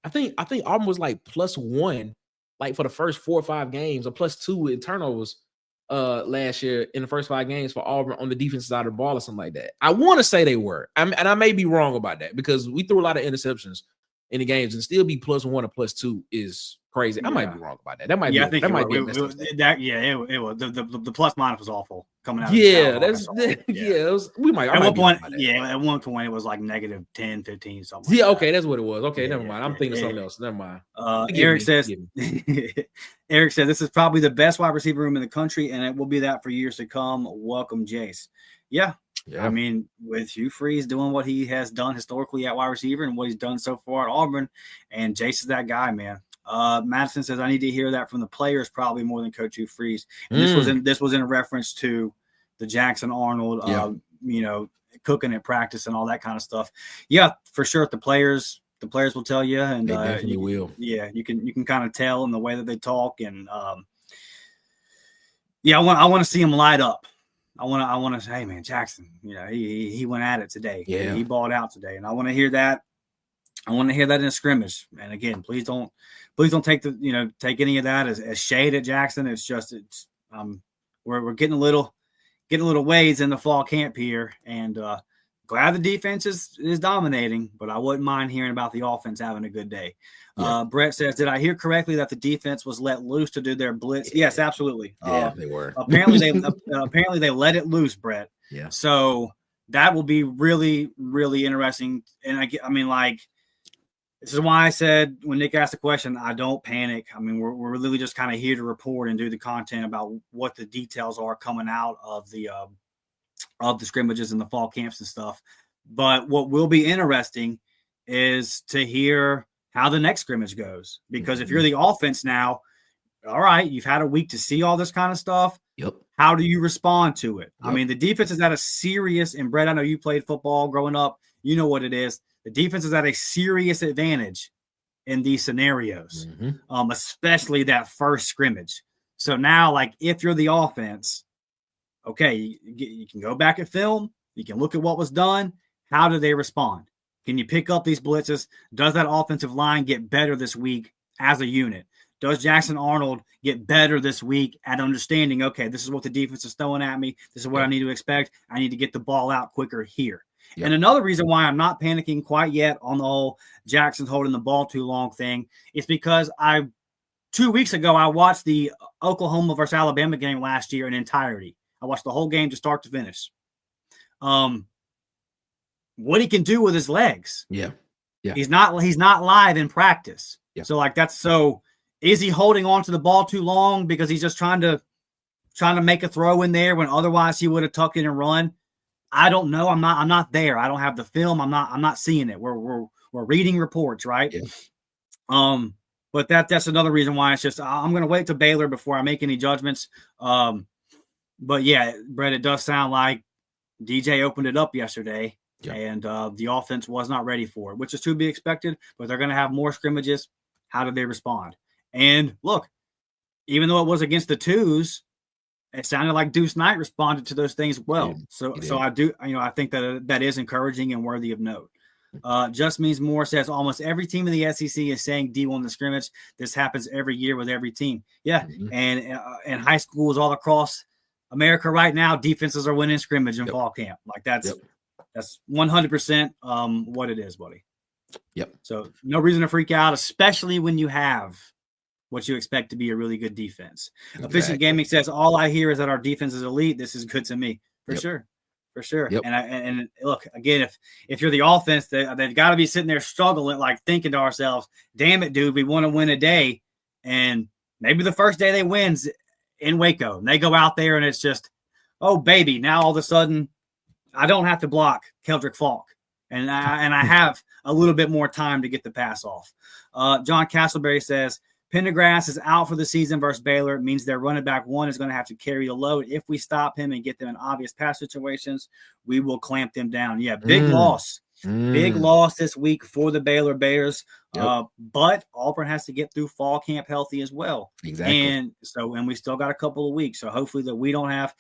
I think Auburn was like +1, like for the first 4 or 5 games, or +2 in turnovers last year in the first 5 games for Auburn on the defensive side of the ball or something like that. I want to say they were, and I may be wrong about that because we threw a lot of interceptions in the games, and still be +1 or +2 is crazy. I might be wrong about that. That might be. I think that might be. It was the plus minus was awful coming out. It was. We might. At one point, at one point it was like -10, 15, something. Yeah, okay, that's what it was. Okay, never mind. I'm thinking of something else. Never mind. Eric says. Eric said this is probably the best wide receiver room in the country, and it will be that for years to come. Welcome, Jace. Yeah. I mean, with Hugh Freeze doing what he has done historically at wide receiver and what he's done so far at Auburn, and Jace is that guy, man. Madison says, I need to hear that from the players probably more than Coach Hugh Freeze. And this was in reference to the Jackson Arnold, cooking at practice and all that kind of stuff. Yeah, for sure. The players will tell you, and they definitely will. Yeah, you can kind of tell in the way that they talk, and I want to see him light up. I want to say, hey man, Jackson, he went at it today. Yeah, he balled out today, and I want to hear that. I want to hear that in a scrimmage. And again, please don't take take any of that as shade at Jackson. It's just we're getting a little ways in the fall camp here, and glad the defense is dominating, but I wouldn't mind hearing about the offense having a good day. Yeah. Brett says, did I hear correctly that the defense was let loose to do their blitz? Yes, absolutely. Yeah, they were. Apparently they let it loose, Brett. Yeah. So that will be really, really interesting. And I mean, like, this is why I said when Nick asked the question, I don't panic. I mean, we're really just kind of here to report and do the content about what the details are coming out of the scrimmages and the fall camps and stuff. But what will be interesting is to hear how the next scrimmage goes. Because if you're the offense now, all right, you've had a week to see all this kind of stuff. Yep. How do you respond to it? Yep. I mean, the defense is at a serious, and Brett, I know you played football growing up. You know what it is. The defense is at a serious advantage in these scenarios, especially that first scrimmage. So now, like, if you're the offense, okay, you can go back at film. You can look at what was done. How do they respond? Can you pick up these blitzes? Does that offensive line get better this week as a unit? Does Jackson Arnold get better this week at understanding, okay, this is what the defense is throwing at me. This is what I need to expect. I need to get the ball out quicker here. Yep. And another reason why I'm not panicking quite yet on the whole Jackson's holding the ball too long thing is because 2 weeks ago, I watched the Oklahoma versus Alabama game last year in entirety. I watched the whole game to start to finish. What he can do with his legs. Yeah. He's not live in practice. Yeah. So like is he holding on to the ball too long because he's just trying to make a throw in there when otherwise he would have tucked in and run? I don't know. I'm not there. I don't have the film. I'm not seeing it. We're reading reports, right? Yeah. But that's another reason why it's just I'm going to wait to Baylor before I make any judgments. But yeah, Brett, it does sound like DJ opened it up yesterday, and the offense was not ready for it, which is to be expected. But they're going to have more scrimmages. How did they respond? And look, even though it was against the twos, it sounded like Duce Knight responded to those things well. So I do, I think that is encouraging and worthy of note. Just Means More says almost every team in the SEC is saying D1 the scrimmage. This happens every year with every team. Yeah, and high schools all across America right now, defenses are winning scrimmage in fall camp. Like that's 100% what it is, buddy. Yep. So no reason to freak out, especially when you have what you expect to be a really good defense. Exactly. Efficient Gaming says all I hear is that our defense is elite. This is good to me for sure. For sure. Yep. And look, again, if you're the offense, they've got to be sitting there struggling, like thinking to ourselves, damn it, dude, we want to win a day. And maybe the first day they wins in Waco, and they go out there and it's just, oh, baby, now all of a sudden I don't have to block Keldrick Falk. And I have a little bit more time to get the pass off. John Castleberry says, Pendergrass is out for the season versus Baylor. It means their running back one is going to have to carry the load. If we stop him and get them in obvious pass situations, we will clamp them down. Yeah, big loss. Big loss this week for the Baylor Bears. But Auburn has to get through fall camp healthy as well. Exactly. And we still got a couple of weeks. So hopefully that we don't have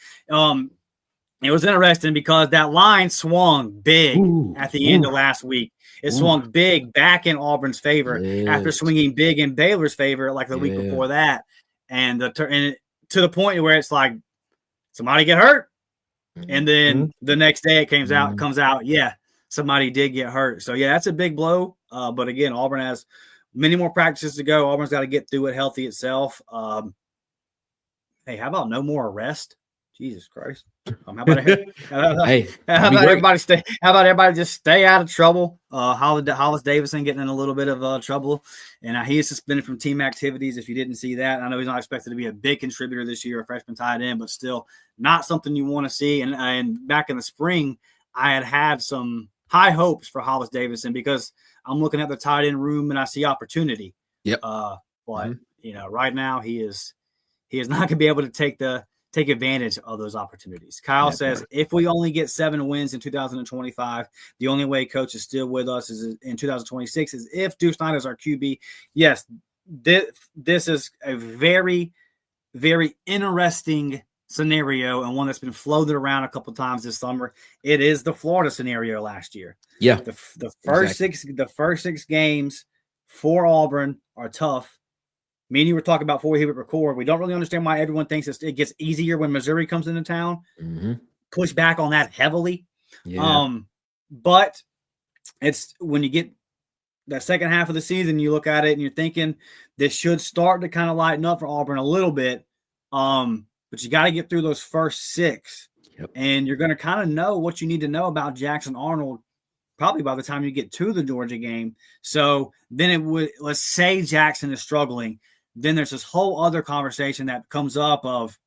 it was interesting because that line swung big at the end of last week. It swung big back in Auburn's favor after swinging big in Baylor's favor like the week before that. And to the point where it's like somebody get hurt. And then the next day it comes out, yeah, somebody did get hurt. So, yeah, that's a big blow. But, again, Auburn has many more practices to go. Auburn's got to get through it healthy itself. Hey, how about no more arrest? Jesus Christ. How about everybody just stay out of trouble? Hollis Davidson getting in a little bit of trouble, and he is suspended from team activities. If you didn't see that, I know he's not expected to be a big contributor this year, a freshman tight end, but still not something you want to see. And back in the spring, I had some high hopes for Hollis Davidson because I'm looking at the tight end room and I see opportunity. Yep. But right now he is not going to be able to take advantage of those opportunities. Kyle says, if we only get 7 wins in 2025, the only way coach is still with us is in 2026 is if Duce Knight is our QB. Yes, this is a very, very interesting scenario and one that's been floated around a couple times this summer. It is the Florida scenario last year. Yeah. The first 6 games for Auburn are tough. Me and you were talking about before we hit record. We don't really understand why everyone thinks it gets easier when Missouri comes into town. Push back on that heavily. Yeah. But it's when you get that second half of the season, you look at it and you're thinking this should start to kind of lighten up for Auburn a little bit. But you got to get through those first 6. Yep. And you're going to kind of know what you need to know about Jackson Arnold probably by the time you get to the Georgia game. So then let's say Jackson is struggling. Then there's this whole other conversation that comes up of,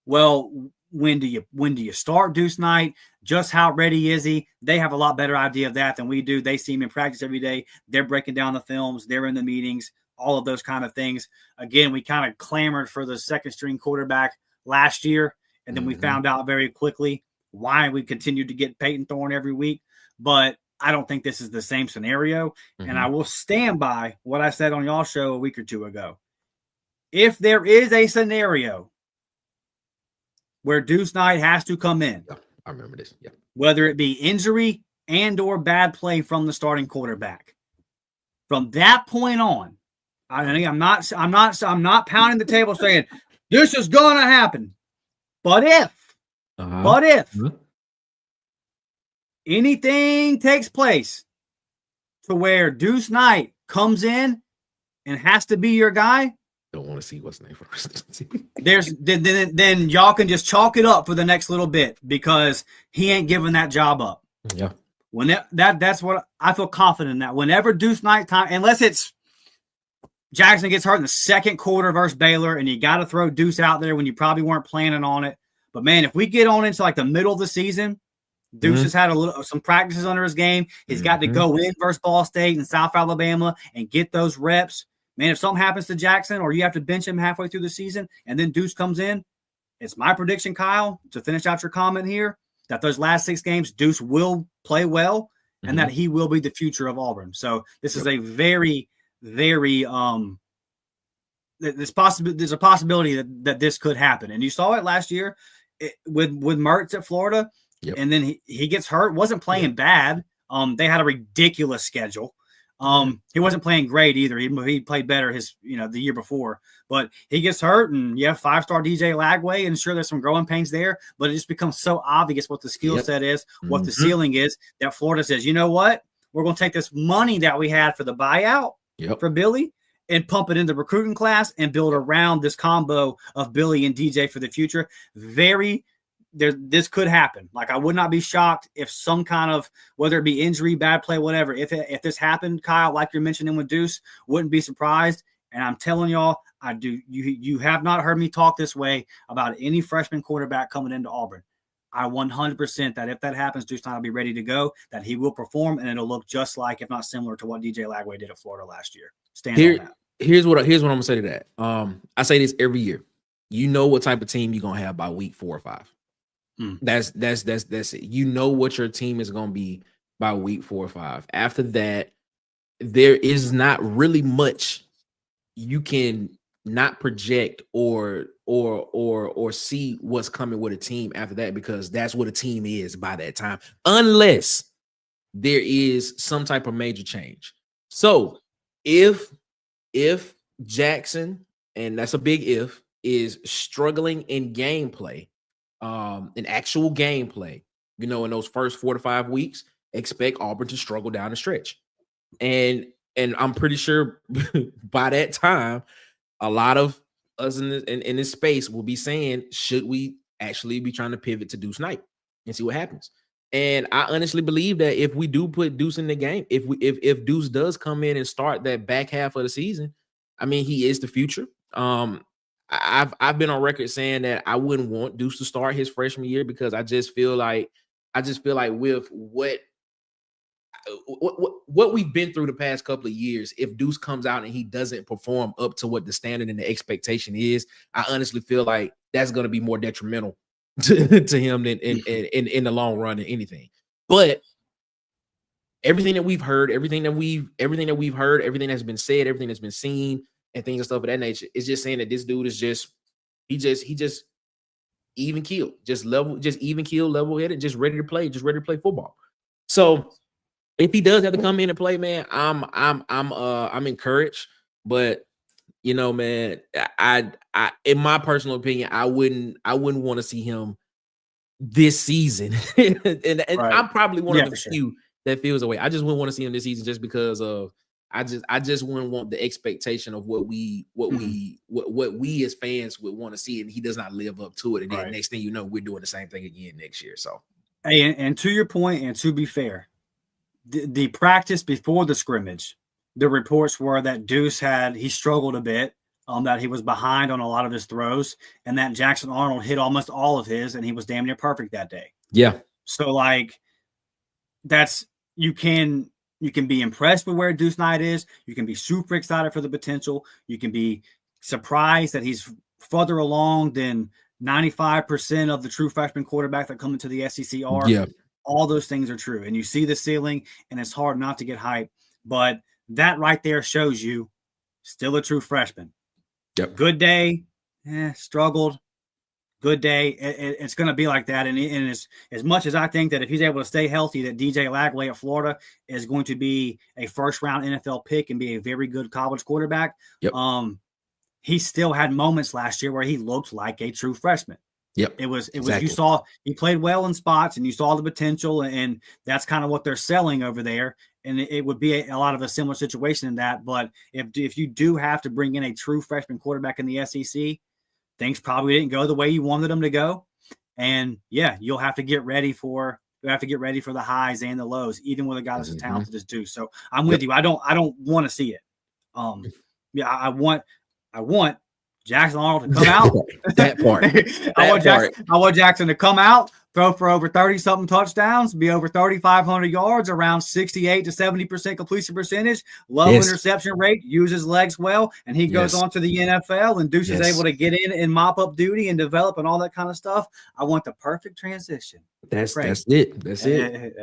well, when do you start Duce Knight? Just how ready is he? They have a lot better idea of that than we do. They see him in practice every day. They're breaking down the films. They're in the meetings, all of those kind of things. Again, we kind of clamored for the second string quarterback last year, and then we found out very quickly why we continued to get Peyton Thorne every week. But I don't think this is the same scenario. Mm-hmm. And I will stand by what I said on y'all show a week or two ago. If there is a scenario where Duce Knight has to come in, yeah, I remember this. Yeah, whether it be injury and or bad play from the starting quarterback, from that point on, I'm not pounding the table saying this is gonna happen. But if anything takes place to where Duce Knight comes in and has to be your guy, don't want to see what's name first. then y'all can just chalk it up for the next little bit because he ain't giving that job up. Yeah. When that's what I feel confident in, that whenever Duce Knight time, unless it's Jackson gets hurt in the second quarter versus Baylor and you got to throw Duce out there when you probably weren't planning on it. But man, if we get on into like the middle of the season, Duce has had some practices under his game. He's got to go in versus Ball State and South Alabama and get those reps. Man, if something happens to Jackson or you have to bench him halfway through the season and then Duce comes in, it's my prediction, Kyle, to finish out your comment here, that those last 6 games, Duce will play well and that he will be the future of Auburn. So this is a very, very there's a possibility that this could happen. And you saw it last year with Mertz at Florida. Yep. And then he gets hurt, wasn't playing bad. They had a ridiculous schedule. He wasn't playing great either. He played better the year before, but he gets hurt and you have 5-star DJ Lagway, and sure, there's some growing pains there, but it just becomes so obvious what the skill set is, what the ceiling is, that Florida says, you know what? We're going to take this money that we had for the buyout for Billy and pump it into the recruiting class and build around this combo of Billy and DJ for the future. This could happen. Like, I would not be shocked if some kind of, whether it be injury, bad play, whatever, if this happened, Kyle, like you're mentioning with Duce, wouldn't be surprised. And I'm telling y'all, you have not heard me talk this way about any freshman quarterback coming into Auburn. I 100% that if that happens, Duce Knight will be ready to go, that he will perform, and it'll look just like, if not similar to what DJ Lagway did at Florida last year. Stand on that. Here's what I'm going to say to that. I say this every year. You know what type of team you're going to have by week 4 or 5. That's it. You know what your team is going to be by week 4 or 5. After that, there is not really much you can not project or see what's coming with a team after that, because that's what a team is by that time, unless there is some type of major change. So if Jackson, and that's a big if, is struggling in gameplay, in actual gameplay, in those first 4 to 5 weeks, expect Auburn to struggle down the stretch. And I'm pretty sure by that time, a lot of us in this space will be saying, should we actually be trying to pivot to Duce Knight and see what happens? And I honestly believe that if we do put Duce in the game, if Duce does come in and start that back half of the season, I mean, he is the future. I've been on record saying that I wouldn't want Duce to start his freshman year, because I just feel like with what we've been through the past couple of years, if Duce comes out and he doesn't perform up to what the standard and the expectation is, I honestly feel like that's going to be more detrimental to him than in the long run than anything. But everything that we've heard, everything that's been said, everything that's been seen, and things and stuff of that nature, is just saying that this dude is just even keeled, level headed, just ready to play football. So if he does have to come in and play, man, I'm encouraged. But man, I in my personal opinion, I wouldn't want to see him this season. and right. I'm probably one of the few that feels away. I just wouldn't want to see him this season, just because of I just wouldn't want the expectation of what we as fans would want to see, and he does not live up to it. And then next thing you know, we're doing the same thing again next year. So, hey, and to your point, and to be fair, the practice before the scrimmage, the reports were that Duce he struggled a bit, that he was behind on a lot of his throws, and that Jackson Arnold hit almost all of his, and he was damn near perfect that day. Yeah. So like, you can be impressed with where Duce Knight is. You can be super excited for the potential. You can be surprised that he's further along than 95% of the true freshman quarterback that come into the SEC are. Yeah. all those things are true. And you see the ceiling, and it's hard not to get hyped. But that right there shows you still a true freshman. Yep. Good day, struggled. Good day. It's going to be like that. And as much as I think that if he's able to stay healthy, that DJ Lagway at Florida is going to be a first-round NFL pick and be a very good college quarterback. Yep. He still had moments last year where he looked like a true freshman. Yep. It was exactly. You saw he played well in spots and you saw the potential, and that's kind of what they're selling over there. And it would be a lot of a similar situation in that. But if you do have to bring in a true freshman quarterback in the SEC, things probably didn't go the way you wanted them to go. And yeah, you'll have to get ready for the highs and the lows, even with a guy that's as talented as Duce. So I'm with you. I don't want to see it. I want Jackson Arnold to come out. That part. I want Jackson to come out, throw for over 30-something touchdowns, be over 3,500 yards, around 68 to 70% completion percentage, low interception rate, use his legs well, and he goes on to the NFL, and Duce is able to get in and mop up duty and develop and all that kind of stuff. I want the perfect transition. That's it. That's it.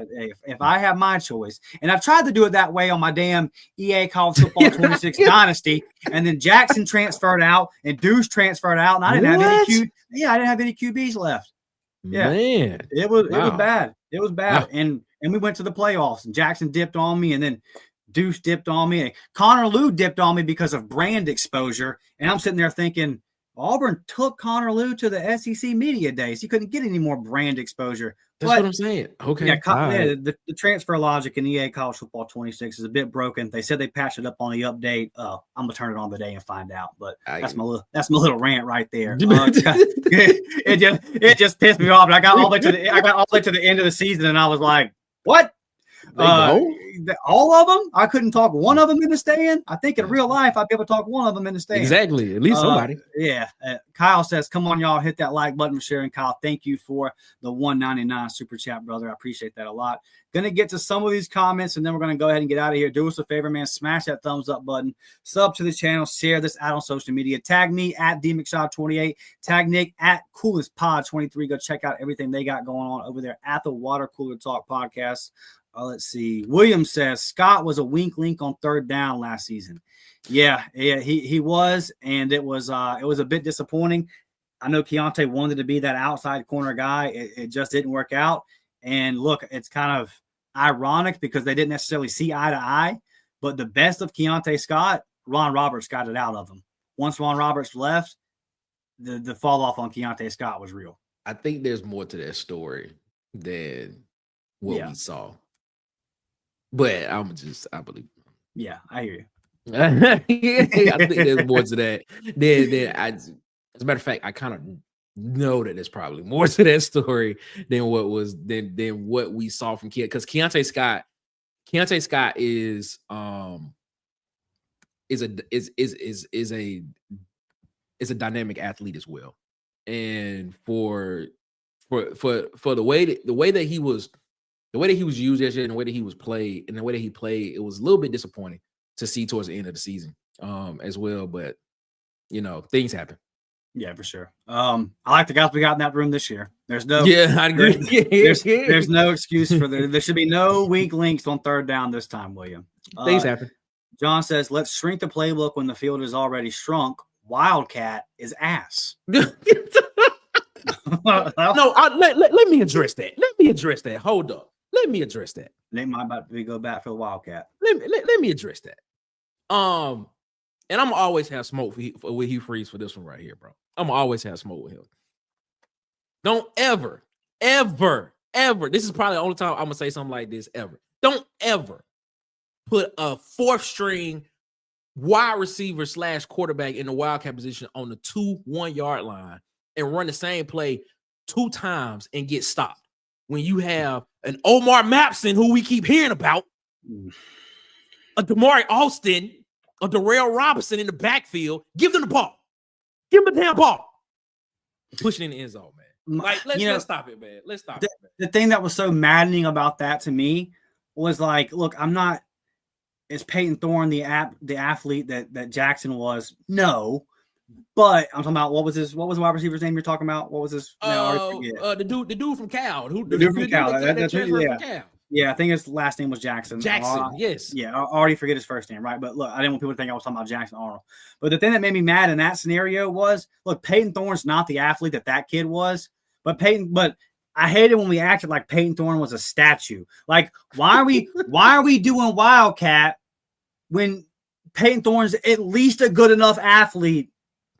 If I have my choice, and I've tried to do it that way on my damn EA College Football 26 Dynasty, and then Jackson transferred out and Duce transferred out, and I didn't have any QBs left. Yeah, man, it was bad. It was bad, and we went to the playoffs, and Jackson dipped on me, and then Duce dipped on me, and Connor Lew dipped on me because of brand exposure, and I'm sitting there thinking, Auburn took Connor Lew to the SEC media days. He couldn't get any more brand exposure. That's what I'm saying. Okay. The transfer logic in EA College Football 26 is a bit broken. They said they patched it up on the update. I'm gonna turn it on today and find out. But that's my little rant right there. It just pissed me off. And I got all the way to the end of the season, and I was like, what? All of them? I couldn't talk one of them into staying. I think in real life I'd be able to talk one of them into staying. Exactly. At least somebody. Yeah. Kyle says, come on, y'all, hit that like button for sharing. Kyle, thank you for the $1.99 super chat, brother. I appreciate that a lot. Gonna get to some of these comments, and then we're gonna go ahead and get out of here. Do us a favor, man. Smash that thumbs up button. Sub to the channel. Share this out on social media. Tag me at DMcShaw28. Tag Nick at CoolestPod23. Go check out everything they got going on over there at the Water Cooler Talk podcast. Let's see. William says Scott was a wink link on third down last season. Yeah, he was, and it was a bit disappointing. I know Keontae wanted to be that outside corner guy. It just didn't work out. And look, it's kind of ironic because they didn't necessarily see eye to eye. But the best of Keontae Scott, Ron Roberts got it out of him. Once Ron Roberts left, the fall off on Keontae Scott was real. I think there's more to that story than what we saw. But I believe. Yeah, I hear you. I think there's more to that. As a matter of fact, I kind of know that there's probably more to that story than what we saw from Keontae. Because Keontae Scott is a dynamic athlete as well. And for the way that he was used yesterday, and the way that he was played, and the way that he played, it was a little bit disappointing to see towards the end of the season, as well. But things happen. Yeah, for sure. I like the guys we got in that room this year. There's no. Yeah, I agree. There's no excuse for there should be no weak links on third down this time, William. Things happen. John says, "Let's shrink the playbook when the field is already shrunk. Wildcat is ass." No, let me address that. Let me address that. Hold up. Let me address that. They might about to go back for the Wildcat. Let me address that. And I'm gonna always have smoke with Hugh Freeze for this one right here, bro. I'm gonna always have smoke with him. Don't ever. This is probably the only time I'm gonna say something like this ever. Don't ever put a fourth string wide receiver / quarterback in the Wildcat position on the 2-1 yard line and run the same play 2 times and get stopped. When you have an Omar Mapson, who we keep hearing about, a Damari Austin, a Darrell Robinson in the backfield, give them the ball. Give them the damn ball. Push it in the end zone, man. Like, let's stop it, man. Let's stop it, man. The thing that was so maddening about that to me was like, look, I'm not – is Peyton Thorne the athlete that Jackson was? No. But I'm talking about what was the wide receiver's name you're talking about? What was his? I already forget. The dude from Cal. The dude from Cal. That transferred from Cal. Yeah, I think his last name was Jackson. Yes. Yeah, I already forget his first name, right? But look, I didn't want people to think I was talking about Jackson Arnold. But the thing that made me mad in that scenario was, look, Peyton Thorne's not the athlete that kid was, but I hated when we acted like Peyton Thorne was a statue. Like, why are we doing Wildcat when Peyton Thorne's at least a good enough athlete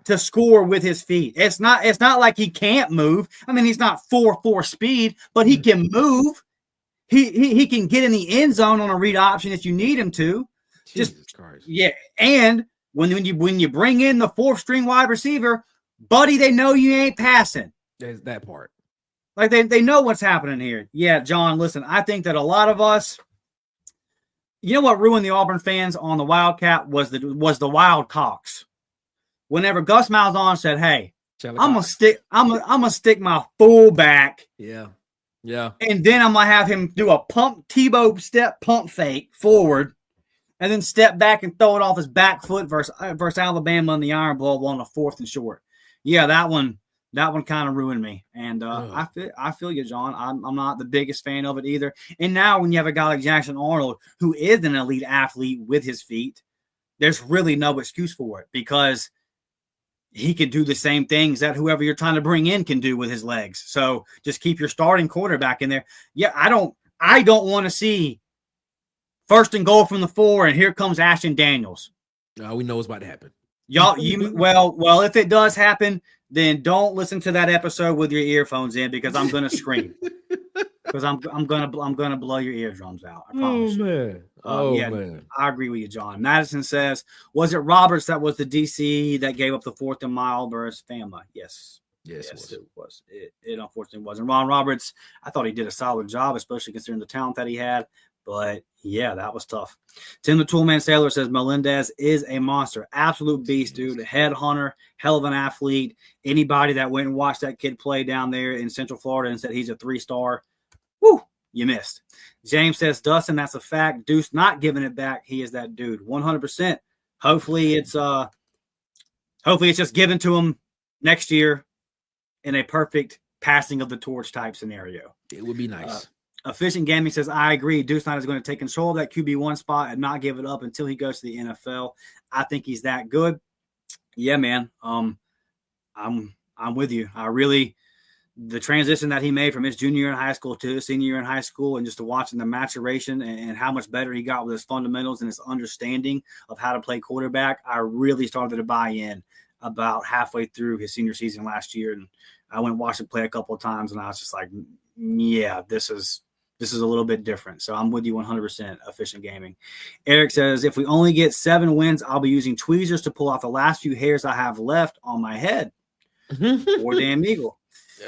to score with his feet? It's not like he can't move. I mean, he's not 4.4 speed, but he can move. He can get in the end zone on a read option if you need him to. Jesus Christ. Yeah, and when you bring in the 4th string wide receiver, buddy, they know you ain't passing. There's that part. Like they know what's happening here. Yeah, John, listen, I think that a lot of us, you know what ruined the Auburn fans on the Wildcat was the Wildcocks. Whenever Gus Malzahn said, "Hey, I'm gonna stick my fullback." Yeah. And then I'm gonna have him do a Tebow step pump fake forward, and then step back and throw it off his back foot versus Alabama in the Iron Bowl on a 4th and short. Yeah, that one kind of ruined me. And I feel you, John. I'm not the biggest fan of it either. And now when you have a guy like Jackson Arnold, who is an elite athlete with his feet, there's really no excuse for it because he can do the same things that whoever you're trying to bring in can do with his legs. So just keep your starting quarterback in there. Yeah, I don't want to see 1st and goal from the 4, and here comes Ashton Daniels. We know what's about to happen. Well, if it does happen, then don't listen to that episode with your earphones in because I'm gonna scream. Because I'm gonna blow your eardrums out. I promise. Man. I agree with you, John. Madison says, was it Roberts that was the DC that gave up the 4th and mile versus Fama? Yes, it was. It unfortunately wasn't. Ron Roberts, I thought he did a solid job, especially considering the talent that he had. But yeah, that was tough. Tim the Toolman Sailor says Melendez is a monster, absolute beast, dude. Headhunter, hell of an athlete. Anybody that went and watched that kid play down there in Central Florida and said he's a 3-star, woo, you missed. James says, Dustin, that's a fact. Duce not giving it back. He is that dude. 100%. Hopefully it's just given to him next year in a perfect passing of the torch type scenario. It would be nice. Efficient Gaming says, I agree. Duce Knight is going to take control of that QB1 spot and not give it up until he goes to the NFL. I think he's that good. Yeah, man. I'm with you. The transition that he made from his junior year in high school to his senior year in high school, and just to watching the maturation and how much better he got with his fundamentals and his understanding of how to play quarterback, I really started to buy in about halfway through his senior season last year. And I went and watched him play a couple of times, and I was just like, yeah, this is a little bit different. So I'm with you 100%, Efficient Gaming. Eric says, if we only get 7 wins, I'll be using tweezers to pull out the last few hairs I have left on my head. Or damn eagle.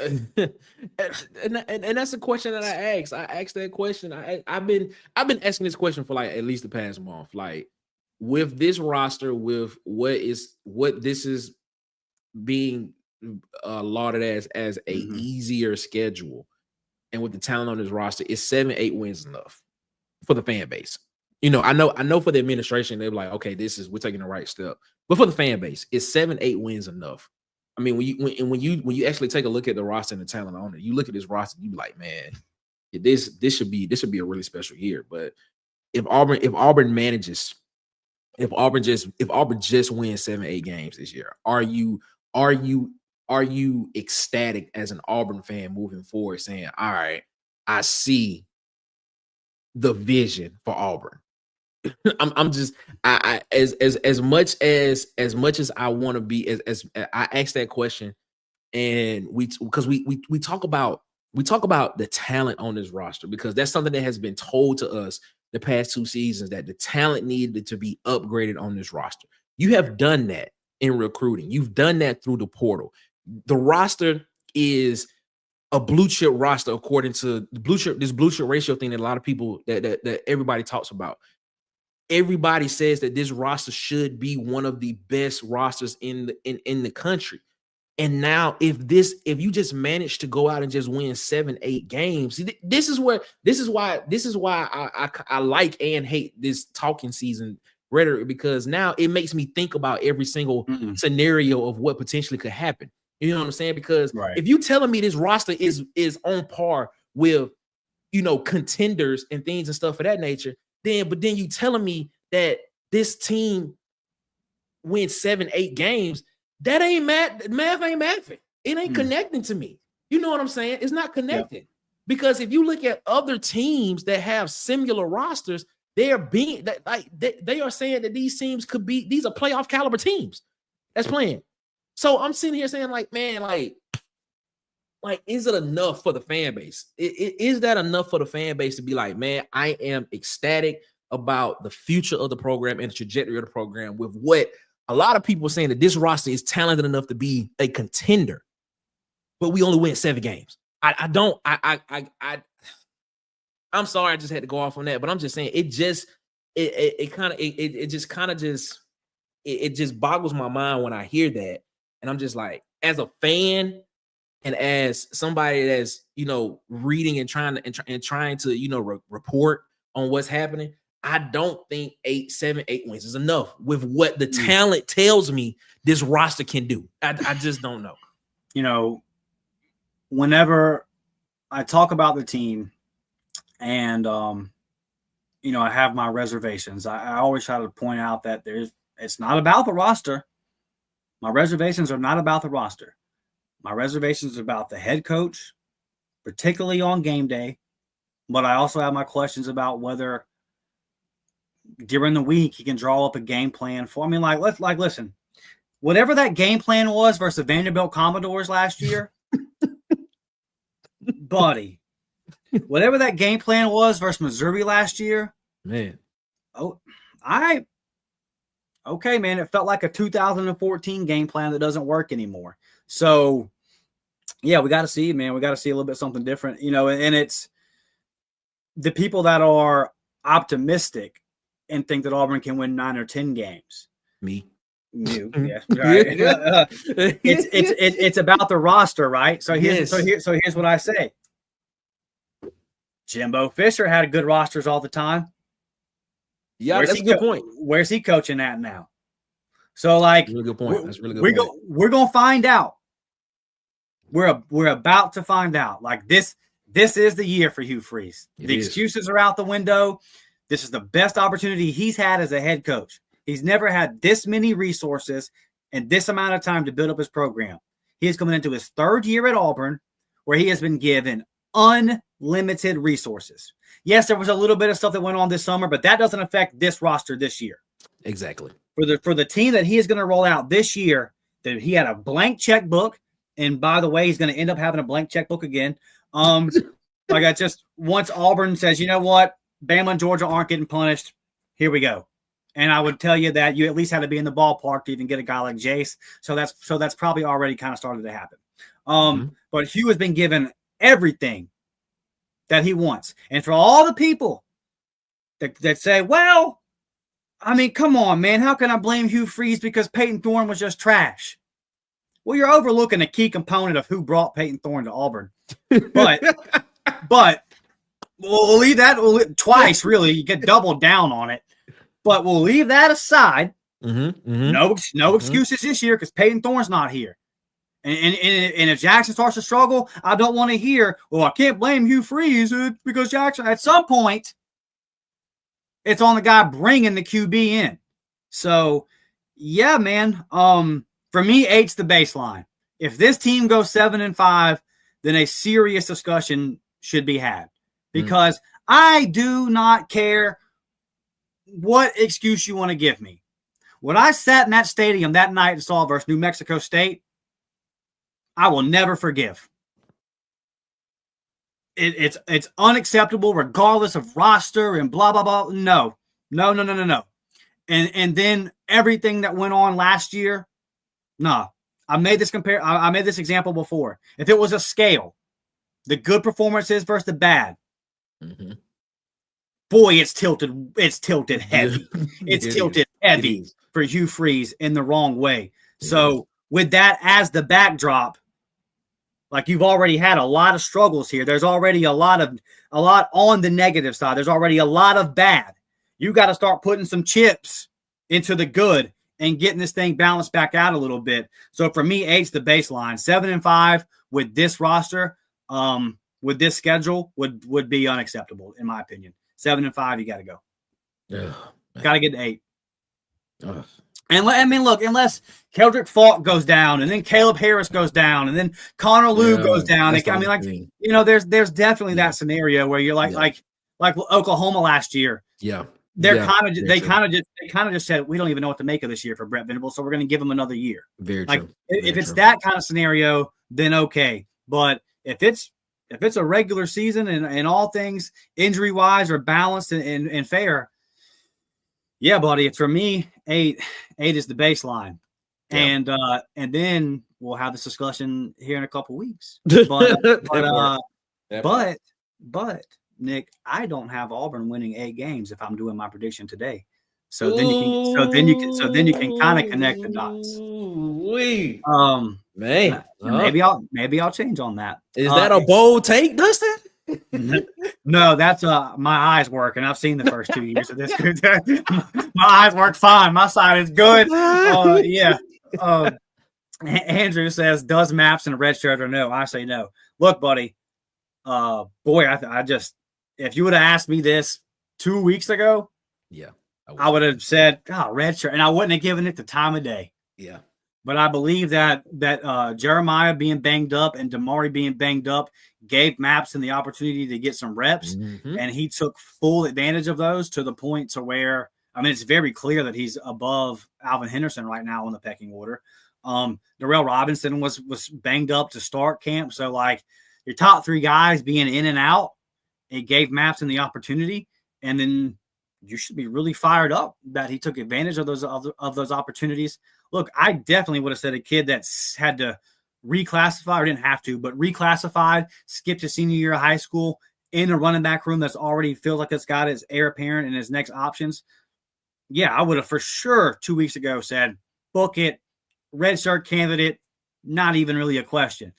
And that's a question that I asked. I asked that question. I've been asking this question for like at least the past month. Like, with this roster, with what this is being lauded as a easier schedule, and with the talent on this roster, is 7-8 wins enough for the fan base? You know, I know for the administration, they're like, okay, we're taking the right step. But for the fan base, is 7-8 wins enough? I mean, when you actually take a look at the roster and the talent on it, you look at this roster, you be like, man, this should be a really special year. But if Auburn just wins 7-8 games this year, are you ecstatic as an Auburn fan moving forward, saying, all right, I see the vision for Auburn? As much as I want to be, as I asked that question, and we talk about the talent on this roster, because that's something that has been told to us the past 2 seasons, that the talent needed to be upgraded on this roster. You have done that in recruiting. You've done that through the portal. The roster is a blue chip roster according to the blue chip ratio thing that a lot of people that everybody talks about. Everybody says that this roster should be one of the best rosters in the country. And now if you just manage to go out and just win 7-8 games, this is why I like and hate this talking season rhetoric because now it makes me think about every single scenario of what potentially could happen. You know what I'm saying? Because if you telling me this roster is on par with, you know, contenders and things and stuff of that nature, then you telling me that this team wins 7-8 games, that ain't math ain't mathing. It ain't connecting to me. You know what I'm saying? It's not connecting. Because if you look at other teams that have similar rosters, they are saying that these teams could be, these are playoff caliber teams that's playing. So I'm sitting here saying, like, man, like, is it enough for the fan base? Is that enough for the fan base to be like, man, I am ecstatic about the future of the program and the trajectory of the program with what a lot of people are saying that this roster is talented enough to be a contender, but we only win 7 games. I'm sorry, I just had to go off on that, but I'm just saying it just boggles my mind when I hear that. And I'm just like, as a fan and as somebody that's, you know, reading and trying to, you know, report on what's happening, I don't think 8 wins is enough with what the talent tells me this roster can do. I just don't know. You know, whenever I talk about the team and, you know, I have my reservations, I always try to point out that it's not about the roster. My reservations are not about the roster. My reservations are about the head coach, particularly on game day. But I also have my questions about whether during the week he can draw up a game plan for. I mean, listen, whatever that game plan was versus the Vanderbilt Commodores last year, buddy, whatever that game plan was versus Missouri last year, man. Okay, man, it felt like a 2014 game plan that doesn't work anymore. So, yeah, we got to see, man. We got to see a little bit something different, you know, and it's the people that are optimistic and think that Auburn can win 9 or 10 games. Me. You, yes. Right. It's about the roster, right? So here's what I say. Jimbo Fisher had good rosters all the time. Yeah, that's a good point. Where's he coaching at now? So, like, really good point. That's really good. We're gonna find out. We're about to find out. Like this is the year for Hugh Freeze. The excuses are out the window. This is the best opportunity he's had as a head coach. He's never had this many resources and this amount of time to build up his program. He is coming into his 3rd year at Auburn, where he has been given unlimited resources. Yes, there was a little bit of stuff that went on this summer, but that doesn't affect this roster this year. Exactly. For the team that he is going to roll out this year, that he had a blank checkbook, and by the way, he's going to end up having a blank checkbook again. Like, I just, once Auburn says, you know what, Bama and Georgia aren't getting punished, here we go. And I would tell you that you at least had to be in the ballpark to even get a guy like Jace. So that's probably already kind of started to happen. But Hugh has been given everything that he wants. And for all the people that say, well, I mean, come on, man, how can I blame Hugh Freeze because Peyton Thorne was just trash? Well, you're overlooking a key component of who brought Peyton Thorne to Auburn. But we'll leave that twice, really. You get doubled down on it. But we'll leave that aside. No excuses this year because Peyton Thorne's not here. And if Jackson starts to struggle, I don't want to hear, well, I can't blame Hugh Freeze because Jackson, at some point, it's on the guy bringing the QB in. So, yeah, man. For me, 8's the baseline. If this team goes 7-5, then a serious discussion should be had. Because I do not care what excuse you want to give me. When I sat in that stadium that night and saw versus New Mexico State, I will never forgive. It's unacceptable regardless of roster and blah, blah, blah. No. And then everything that went on last year, no. I made this example before. If it was a scale, the good performances versus the bad, boy, it's tilted heavy. It's tilted heavy for Hugh Freeze in the wrong way. So with that as the backdrop, like, you've already had a lot of struggles here. There's already a lot on the negative side. There's already a lot of bad. You got to start putting some chips into the good and getting this thing balanced back out a little bit. So for me, 8's the baseline. 7-5 with this roster, with this schedule would be unacceptable in my opinion. 7-5, you got to go. Got to get to 8. And I mean, look, unless Keldrick Falk goes down, and then Caleb Harris goes down, and then Connor Liu goes down. I mean, like, you know, there's definitely that scenario where you're like Oklahoma last year. Yeah. They kind of just said, we don't even know what to make of this year for Brett Venables, so we're going to give him another year. Very like, true. If it's that kind of scenario, then okay. But if it's a regular season and all things injury wise are balanced and fair, yeah, buddy. For me, 8 is the baseline, and then we'll have this discussion here in a couple weeks. But Nick, I don't have Auburn winning 8 games if I'm doing my prediction today. So then you can kind of connect the dots. Maybe I'll change on that. Is that a bold take, Dustin? No, that's my eyes work, and I've seen the first 2 years of this. My eyes work fine. My side is good. Yeah. Andrew says, does Maps in a red shirt or no? I say no. Look, buddy. Boy, I just, if you would have asked me this 2 weeks ago, I would have said, red shirt, and I wouldn't have given it the time of day. Yeah. But I believe that Jeremiah being banged up and Damari being banged up gave Mapson the opportunity to get some reps, and he took full advantage of those to the point to where, I mean, it's very clear that he's above Alvin Henderson right now on the pecking order. Darrell Robinson was banged up to start camp, so like your top 3 guys being in and out, it gave Mapson the opportunity, and then you should be really fired up that he took advantage of those opportunities. Look, I definitely would have said a kid that's had to reclassify, or didn't have to, but reclassified, skipped his senior year of high school in a running back room that's already feels like it's got his heir apparent and his next options. Yeah, I would have for sure 2 weeks ago said, book it, red shirt candidate, not even really a question.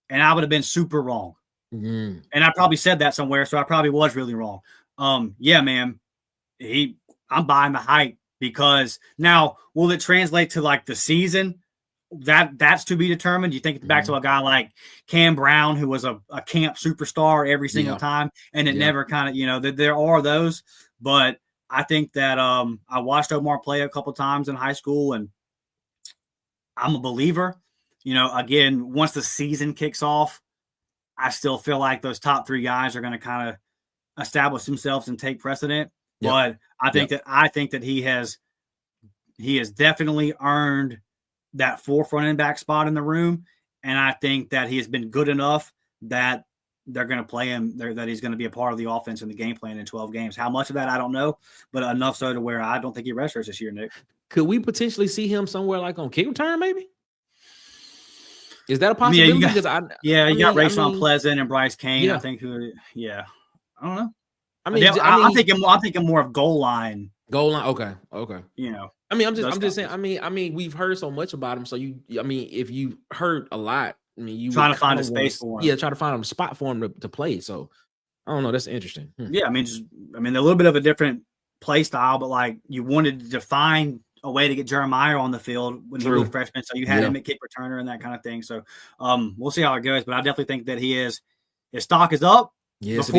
And I would have been super wrong. And I probably said that somewhere, so I probably was really wrong. Yeah, man, I'm buying the hype, because now will it translate to like the season? That's to be determined. You think back to a guy like Cam Brown, who was a camp superstar every single time, and it never kind of, that there are those. But I think that I watched Omar play a couple times in high school, and I'm a believer. Again, once the season kicks off, I still feel like those top 3 guys are going to kind of establish themselves and take precedent. Yep. But I think that he has definitely earned that 4th running back spot in the room, and I think that he has been good enough that they're going to play him, that he's going to be a part of the offense and the game plan in 12 games. How much of that, I don't know, but enough so to where I don't think he redshirts this year, Nick. Could we potentially see him somewhere like on kick return, maybe? Is that a possibility? You got Rayshawn Pleasant and Bryce Kane. Yeah. I think I don't know. I'm thinking more of goal line. Goal line. Okay. I'm just saying. I mean, we've heard so much about him. So if you heard a lot, you trying to find a space for him. Yeah, try to find a spot for him to play. So I don't know. That's interesting. Yeah, a little bit of a different play style, but like you wanted to find a way to get Jeremiah on the field when he was a freshman. So you had him at kick returner and that kind of thing. So we'll see how it goes. But I definitely think that his stock is up. Yes,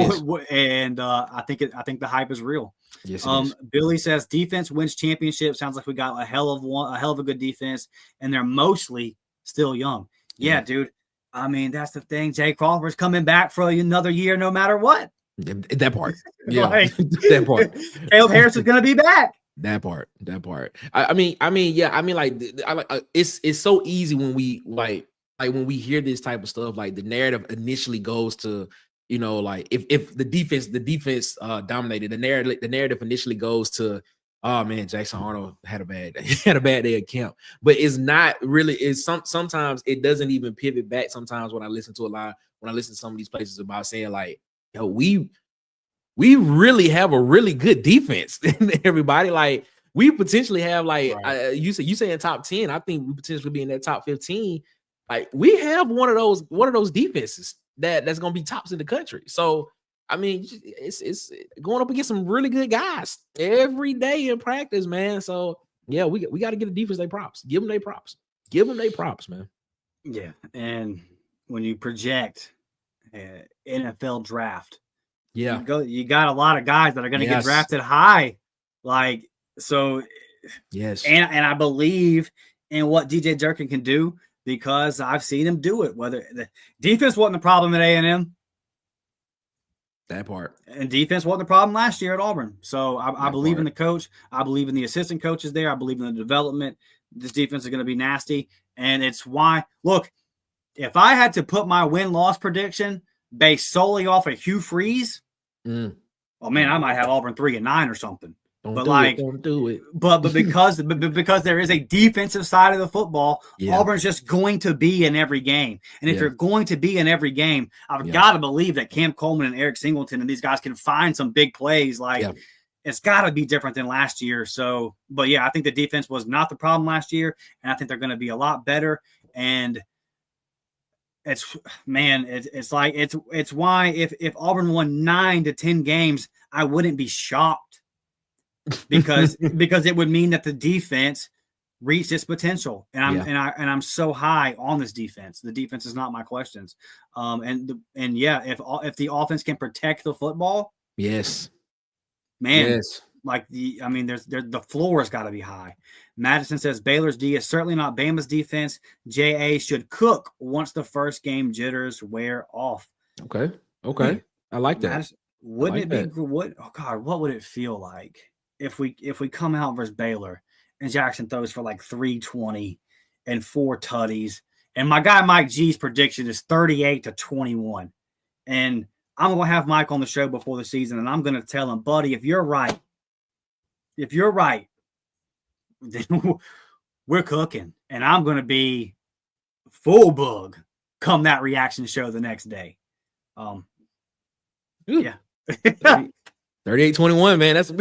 and I think the hype is real. Yes, it is. Billy says defense wins championship. Sounds like we got a hell of a good defense, and they're mostly still young. Yeah, dude. I mean, that's the thing. Jay Crawford's coming back for another year, no matter what. That part, that part. Caleb Harris is gonna be back. That part. It's so easy when we like when we hear this type of stuff. Like the narrative initially goes to, if the defense dominated, the narrative initially goes to, oh man, Jackson Arnold had a bad day at camp. But it's not really. It's sometimes it doesn't even pivot back. Sometimes when I listen to some of these places about saying like, yo, we really have a really good defense. Everybody, like, we potentially have you say in top 10. I think we potentially be in that top 15. Like, we have one of those defenses that's gonna be tops in the country. So I mean, it's going up against some really good guys every day in practice, man. So Yeah, we got to give the defense their props. Give them their props. Give them their props, man. Yeah, and when you project NFL draft, Yeah, you got a lot of guys that are going to get drafted high, like so. Yes, and I believe in what DJ Durkin can do because I've seen him do it. Whether the defense wasn't the problem at A&M, that part, and defense wasn't the problem last year at Auburn. So I believe in the coach. I believe in the assistant coaches there. I believe in the development. This defense is going to be nasty, and it's why. Look, if I had to put my win-loss prediction based solely off of Hugh Freeze, oh man, I might have Auburn 3-9 or something. Don't do it. But because there is a defensive side of the football, Auburn's just going to be in every game. And if you're going to be in every game, I've got to believe that Cam Coleman and Eric Singleton and these guys can find some big plays. It's got to be different than last year. So, but yeah, I think the defense was not the problem last year, and I think they're going to be a lot better. And it's why if Auburn won 9 to 10 games, I wouldn't be shocked. because it would mean that the defense reached its potential, and I'm so high on this defense. The defense is not my questions, if the offense can protect the football, the floor has got to be high. Madison says Baylor's D is certainly not Bama's defense. JA should cook once the first game jitters wear off. Okay, I like that. Madison, wouldn't it be what? Oh God, what would it feel like if we come out versus Baylor and Jackson throws for like 320 and 4 tutties, and my guy Mike G's prediction is 38-21, and I'm gonna have Mike on the show before the season, and I'm gonna tell him, buddy, if you're right, then we're cooking, and I'm gonna be full bug come that reaction show the next day. Yeah. 38-21, man. That's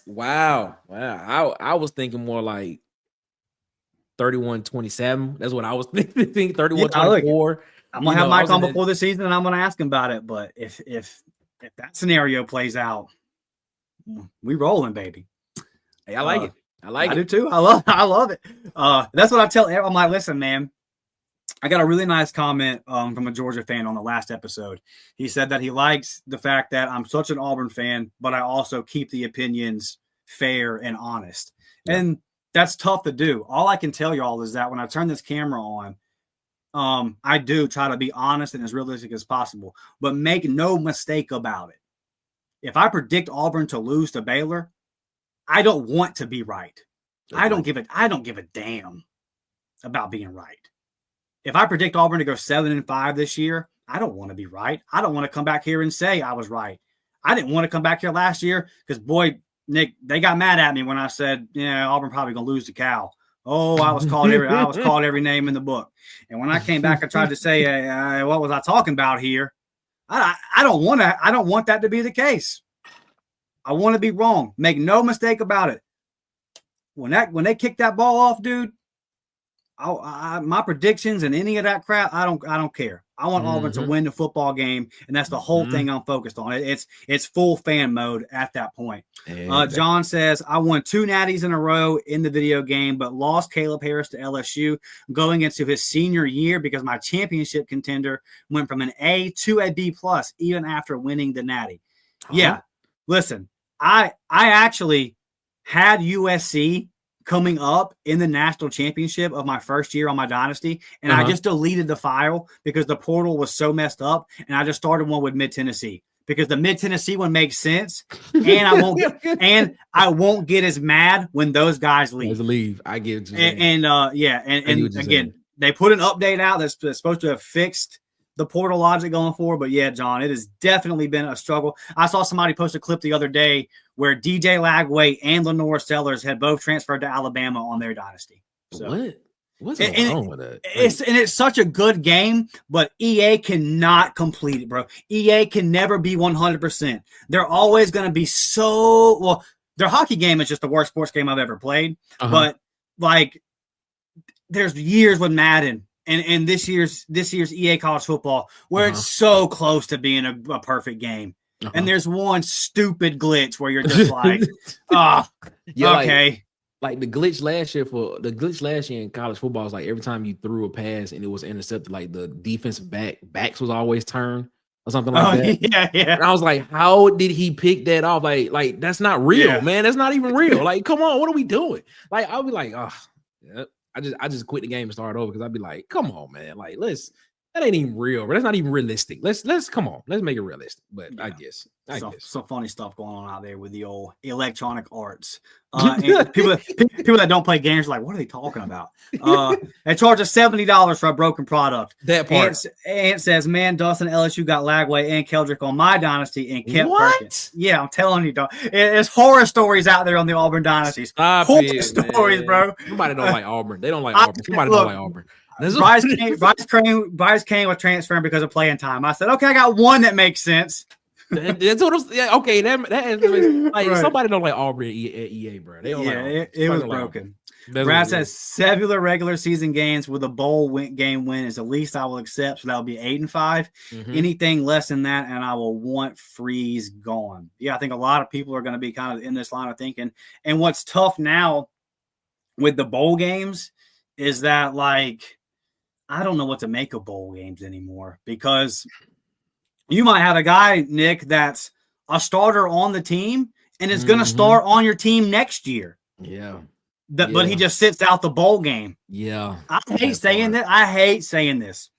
wow. I was thinking more like 31-27. That's what I was thinking. 31-24. I'm gonna have Mike on before the season, and I'm gonna ask him about it. But if that scenario plays out, we rolling, baby. Hey, I like it. I do too. I love it. That's what I tell. I'm like, listen, man. I got a really nice comment from a Georgia fan on the last episode. He said that he likes the fact that I'm such an Auburn fan, but I also keep the opinions fair and honest. Yeah. And that's tough to do. All I can tell y'all is that when I turn this camera on, I do try to be honest and as realistic as possible, but make no mistake about it. If I predict Auburn to lose to Baylor, I don't want to be right. I don't give a damn about being right. If I predict Auburn to go 7-5 this year, I don't want to be right. I don't want to come back here and say I was right. I didn't want to come back here last year because, boy, Nick, they got mad at me when I said, Auburn probably going to lose to Cal. Oh, I was called every name in the book. And when I came back, I tried to say, what was I talking about here? I don't want that to be the case. I want to be wrong. Make no mistake about it. When they kick that ball off, dude, my predictions and any of that crap, I don't care. I want Auburn to win the football game, and that's the whole thing I'm focused on. It's full fan mode at that point. John says, I won 2 natties in a row in the video game, but lost Caleb Harris to LSU going into his senior year because my championship contender went from an A to a B+, even after winning the natty. Yeah, listen, I actually had USC coming up in the national championship of my first year on my dynasty, and I just deleted the file because the portal was so messed up, and I just started one with Mid-Tennessee because the Mid-Tennessee one makes sense, and I won't get as mad when those guys leave. I get you. And again, they put an update out that's supposed to have fixed the portal logic going forward. But yeah, John, it has definitely been a struggle. I saw somebody post a clip the other day where DJ Lagway and Lenore Sellers had both transferred to Alabama on their dynasty. So, what's going on with that? It's such a good game, but EA cannot complete it, bro. EA can never be 100%. They're always going to be their hockey game is just the worst sports game I've ever played. But like, there's years with Madden and this year's EA college football where it's so close to being a perfect game. and there's one stupid glitch where you're just like, oh, okay. Like the glitch last year in college football is like every time you threw a pass and it was intercepted, like the defensive backs was always turned or something like that. Yeah. And I was like, how did he pick that off? Like that's not real, man. That's not even real. Like, come on, what are we doing? Like, I'll be like, oh, yeah. I just quit the game and start over because I'd be like, come on, man. Like, that ain't even real. That's not even realistic. Let's come on. Let's make it realistic. But yeah. I guess some funny stuff going on out there with the old electronic arts. And people that don't play games are like, what are they talking about? They charge us $70 for a broken product. That part. Ant says, man, Dustin LSU got Lagway and Keldrick on my dynasty and kept Perkins. Yeah, I'm telling you, dog. There's horror stories out there on the Auburn dynasties. Horror stories, man. Bro. Somebody don't like Auburn. They don't like Auburn. Somebody don't like Auburn. Bryce Kane was transferring because of playing time. I said, okay, I got one that makes sense. That's what okay, that is like right. Somebody don't like Auburn at EA, bro. They don't it was broken. Brad says 7 regular season games with a bowl game win is the least I will accept, so that'll be 8-5. Anything less than that, and I will want Freeze gone. Yeah, I think a lot of people are going to be kind of in this line of thinking. And what's tough now with the bowl games is that, like, I don't know what to make of bowl games anymore because you might have a guy, Nick, that's a starter on the team and is going to start on your team next year. Yeah. But he just sits out the bowl game. Yeah. I hate saying that. I hate saying this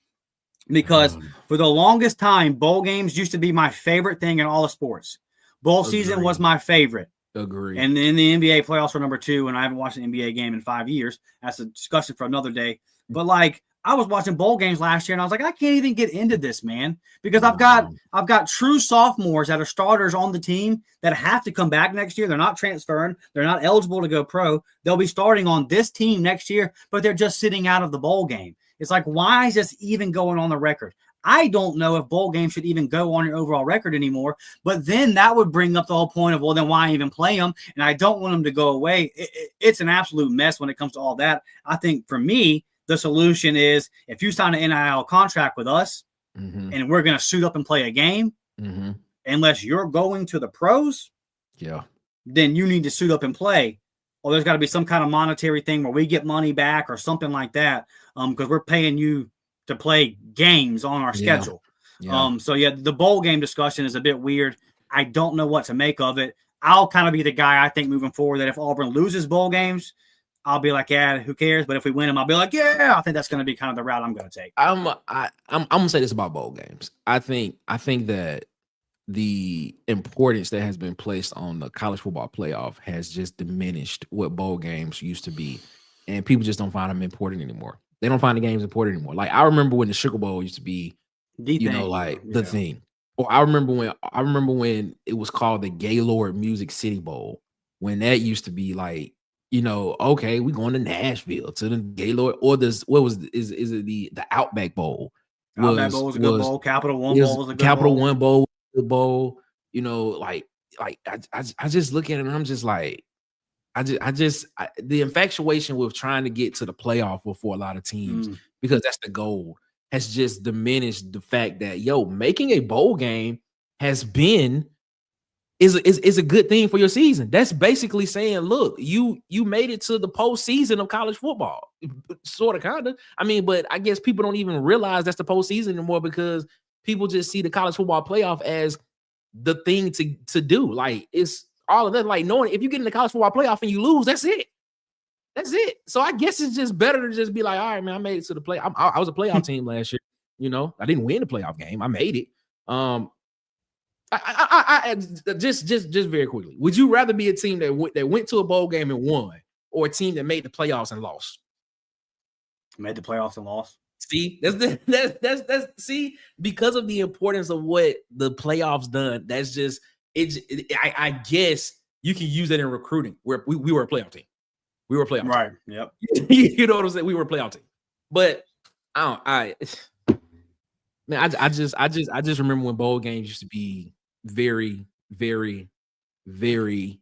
because for the longest time, bowl games used to be my favorite thing in all of sports. Bowl season was my favorite. Agree. And then the NBA playoffs were number 2, and I haven't watched an NBA game in 5 years. That's a discussion for another day. But, like, I was watching bowl games last year, and I was like, I can't even get into this, man, because I've got true sophomores that are starters on the team that have to come back next year. They're not transferring. They're not eligible to go pro. They'll be starting on this team next year, but they're just sitting out of the bowl game. It's like, why is this even going on the record? I don't know if bowl games should even go on your overall record anymore, but then that would bring up the whole point of, well, then why even play them? And I don't want them to go away. It's an absolute mess when it comes to all that. I think for me, the solution is if you sign an NIL contract with us and we're going to suit up and play a game, unless you're going to the pros, then you need to suit up and play. Or there's got to be some kind of monetary thing where we get money back or something like that because we're paying you to play games on our schedule. So, the bowl game discussion is a bit weird. I don't know what to make of it. I'll kind of be the guy, I think, moving forward that if Auburn loses bowl games, I'll be like, yeah, who cares? But if we win them, I'll be like, yeah, I think that's going to be kind of the route I'm going to take. I'm going to say this about bowl games. I think that the importance that has been placed on the college football playoff has just diminished what bowl games used to be. And people just don't find them important anymore. They don't find the games important anymore. Like, I remember when the Sugar Bowl used to be, the thing. Or I remember when it was called the Gaylord Music City Bowl, when that used to be like, okay, we're going to Nashville to the Gaylord, or is it the Outback Bowl? Outback Bowl was a good bowl. Capital One Bowl was a good bowl. Capital One Bowl was a good bowl. I just look at it and I'm just like, the infatuation with trying to get to the playoff for a lot of teams, because that's the goal, has just diminished the fact that, making a bowl game is a good thing for your season. That's basically saying, look, you made it to the postseason of college football, sort of, kind of. I mean, but I guess people don't even realize that's the postseason anymore because people just see the college football playoff as the thing to do. Like, it's all of that. Like, knowing if you get in the college football playoff and you lose, that's it. That's it. So I guess it's just better to just be like, all right, man, I made it to the play. I was a playoff team last year. I didn't win the playoff game. I made it. I just very quickly, would you rather be a team that went to a bowl game and won, or a team that made the playoffs and lost? Made the playoffs and lost. See, that's see, because of the importance of what the playoffs done. That's just I guess you can use that in recruiting, where we were a playoff team. We were a playoff right. team. Yep. You know what I'm saying? We were a playoff team. But I just remember when bowl games used to be very, very, very,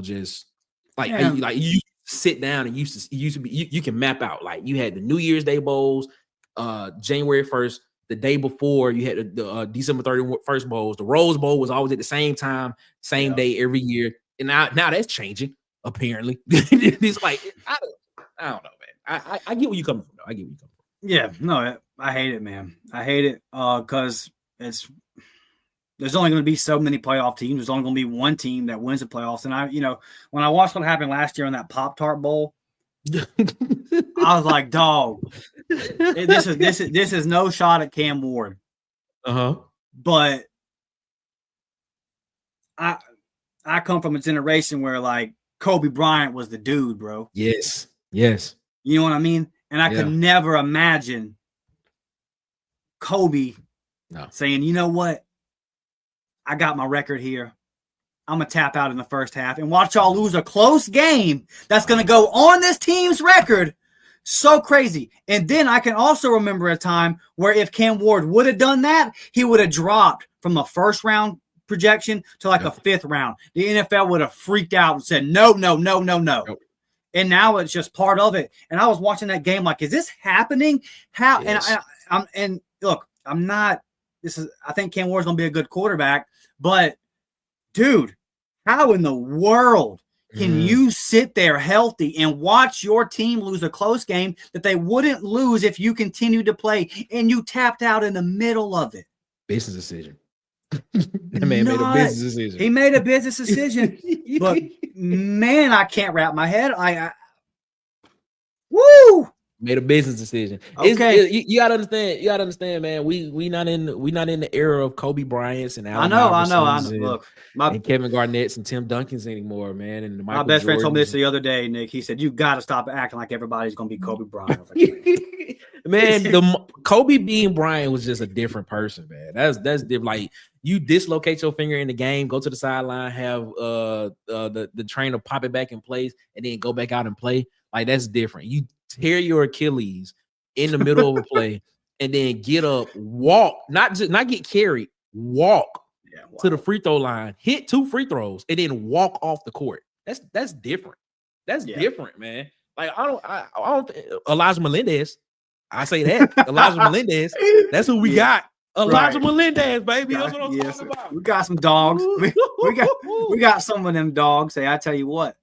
just like you sit down and used to be you can map out, like, you had the New Year's Day bowls, January 1st, the day before you had the December 31st bowls. The Rose Bowl was always at the same time, same day every year. And now that's changing, apparently. It's like, I don't know, man. I get where you coming from, though. I get where you coming from. Yeah, no, I hate it, man. I hate it because there's only going to be so many playoff teams. There's only going to be one team that wins the playoffs. And when I watched what happened last year in that Pop-Tart Bowl, I was like, dog, this is no shot at Cam Ward. But I come from a generation where like Kobe Bryant was the dude, bro. Yes. You know what I mean? And I could never imagine Kobe saying, you know what? I got my record here. I'm going to tap out in the first half and watch y'all lose a close game that's going to go on this team's record. So crazy. And then I can also remember a time where if Cam Ward would have done that, he would have dropped from the first round projection to like a fifth round. The NFL would have freaked out and said, no. Nope. And now it's just part of it. And I was watching that game like, is this happening? How? Yes. And look, I think Cam Ward's going to be a good quarterback, but dude, how in the world can you sit there healthy and watch your team lose a close game that they wouldn't lose if you continued to play and you tapped out in the middle of it? Business decision. That man made a business decision. He made a business decision, but man, I can't wrap my head. Woo! Made a business decision. Okay, you gotta understand. You gotta understand, man. We not in the era of Kobe Bryant's and Allen I know. Iversons Look, and Kevin Garnett's and Tim Duncan's anymore, man. And my best friend told me this the other day, Nick. He said, "You got to stop acting like everybody's gonna be Kobe Bryant." I was like, man, Kobe being Bryant was just a different person, man. That's different. Like, you dislocate your finger in the game, go to the sideline, have the trainer pop it back in place, and then go back out and play. Like, that's different. You tear your Achilles in the middle of a play, and then get up, walk, not get carried, walk to the free throw line, hit 2 free throws, and then walk off the court. That's different. That's different, man. Like, I don't Elijah Melendez. I say that Elijah Melendez. That's who we got. Elijah Melendez, baby. That's what I'm talking about. We got some dogs. we got some of them dogs. Hey, I tell you what.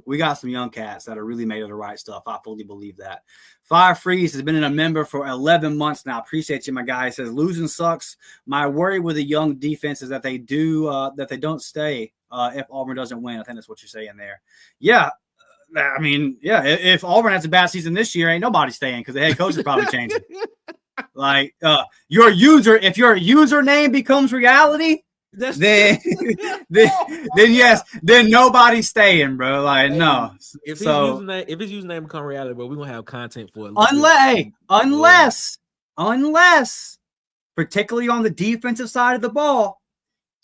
We got some young cats that are really made of the right stuff. I fully believe that. Fire Freeze has been a member for 11 months now. Appreciate you, my guy. He says, losing sucks. My worry with the young defense is that they don't stay if Auburn doesn't win. I think that's what you're saying there. Yeah. I mean, if Auburn has a bad season this year, ain't nobody staying because the head coach is probably changing. Like, if your username becomes reality, then nobody's staying, bro. Like, no. If his username become reality, bro, we're gonna have content for it. Unless, particularly on the defensive side of the ball,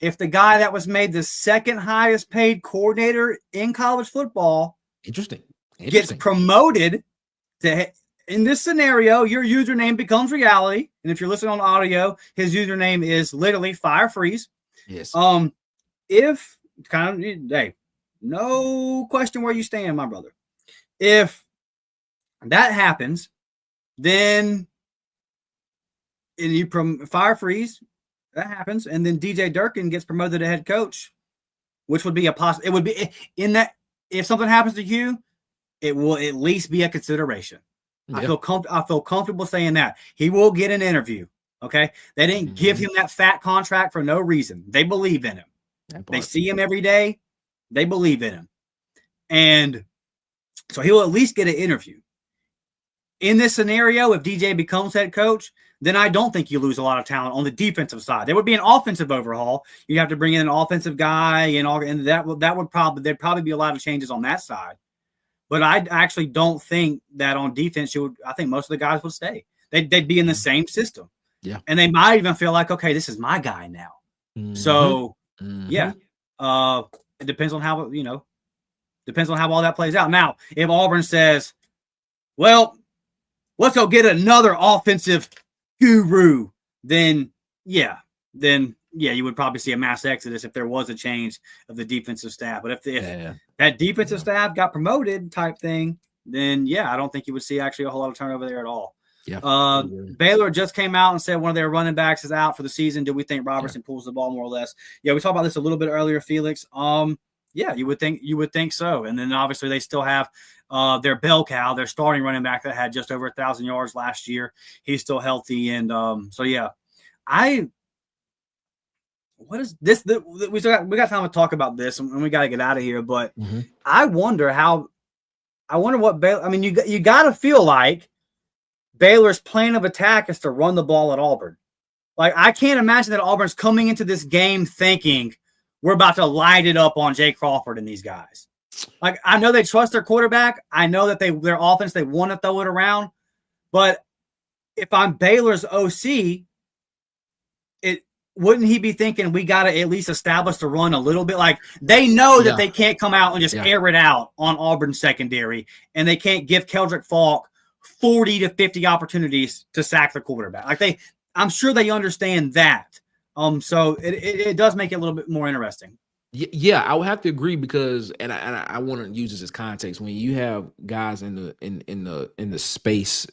if the guy that was made the second highest paid coordinator in college football gets promoted to. In this scenario, your username becomes reality. And if you're listening on audio, his username is literally Fire Freeze. Yes. If no question where you stand, my brother. If that happens, then Fire Freeze, that happens, and then DJ Durkin gets promoted to head coach, which would be it would be in that if something happens to you, it will at least be a consideration. Yep. I feel comfortable saying that. He will get an interview. Okay. They didn't give him that fat contract for no reason. They believe in him. They see him every day. They believe in him. And so he'll at least get an interview. In this scenario, if DJ becomes head coach, then I don't think you lose a lot of talent on the defensive side. There would be an offensive overhaul. You have to bring in an offensive guy and there'd probably be a lot of changes on that side. But I actually don't think that on defense, I think most of the guys would stay. They'd be in the same system. Yeah. And they might even feel like, okay, this is my guy now. So, it depends on how, depends on how all that plays out. Now, if Auburn says, well, let's go get another offensive guru, then you would probably see a mass exodus if there was a change of the defensive staff. But if that defensive staff got promoted type thing, then I don't think you would see actually a whole lot of turnover there at all. Yeah. Baylor just came out and said one of their running backs is out for the season. Do we think Robertson pulls the ball more or less? Yeah, we talked about this a little bit earlier, Felix. Yeah, you would think so. And then obviously they still have their bell cow, their starting running back that had just over 1,000 yards last year. He's still healthy, and so yeah, what is this? We got time to talk about this, and we got to get out of here. But I wonder what Baylor. I mean, you got to feel like Baylor's plan of attack is to run the ball at Auburn. Like, I can't imagine that Auburn's coming into this game thinking we're about to light it up on Jay Crawford and these guys. Like, I know they trust their quarterback. I know that their offense, they want to throw it around. But if I'm Baylor's OC, wouldn't he be thinking we got to at least establish the run a little bit? Like, they know that they can't come out and just air it out on Auburn's secondary, and they can't give Keldrick Falk 40 to 50 opportunities to sack the quarterback. Like, I'm sure they understand that. So it does make it a little bit more interesting. Yeah, I would have to agree because, and I want to use this as context. When you have guys in the space,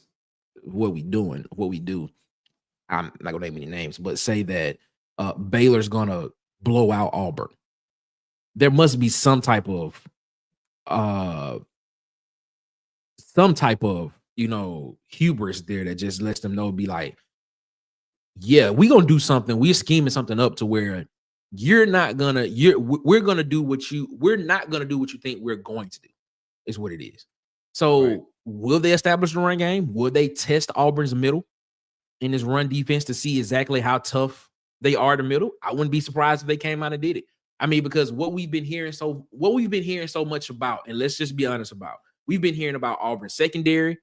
what we do. I'm not gonna name any names, but say that Baylor's gonna blow out Auburn. There must be some type of hubris there that just lets them know, be like, yeah, we're gonna do something. We're scheming something up to where we're not gonna do what you think we're going to do, is what it is. So will they establish the run game? Will they test Auburn's middle in this run defense to see exactly how tough they are in the middle? I wouldn't be surprised if they came out and did it. I mean, because what we've been hearing so much about, and let's just be honest about, we've been hearing about Auburn's secondary,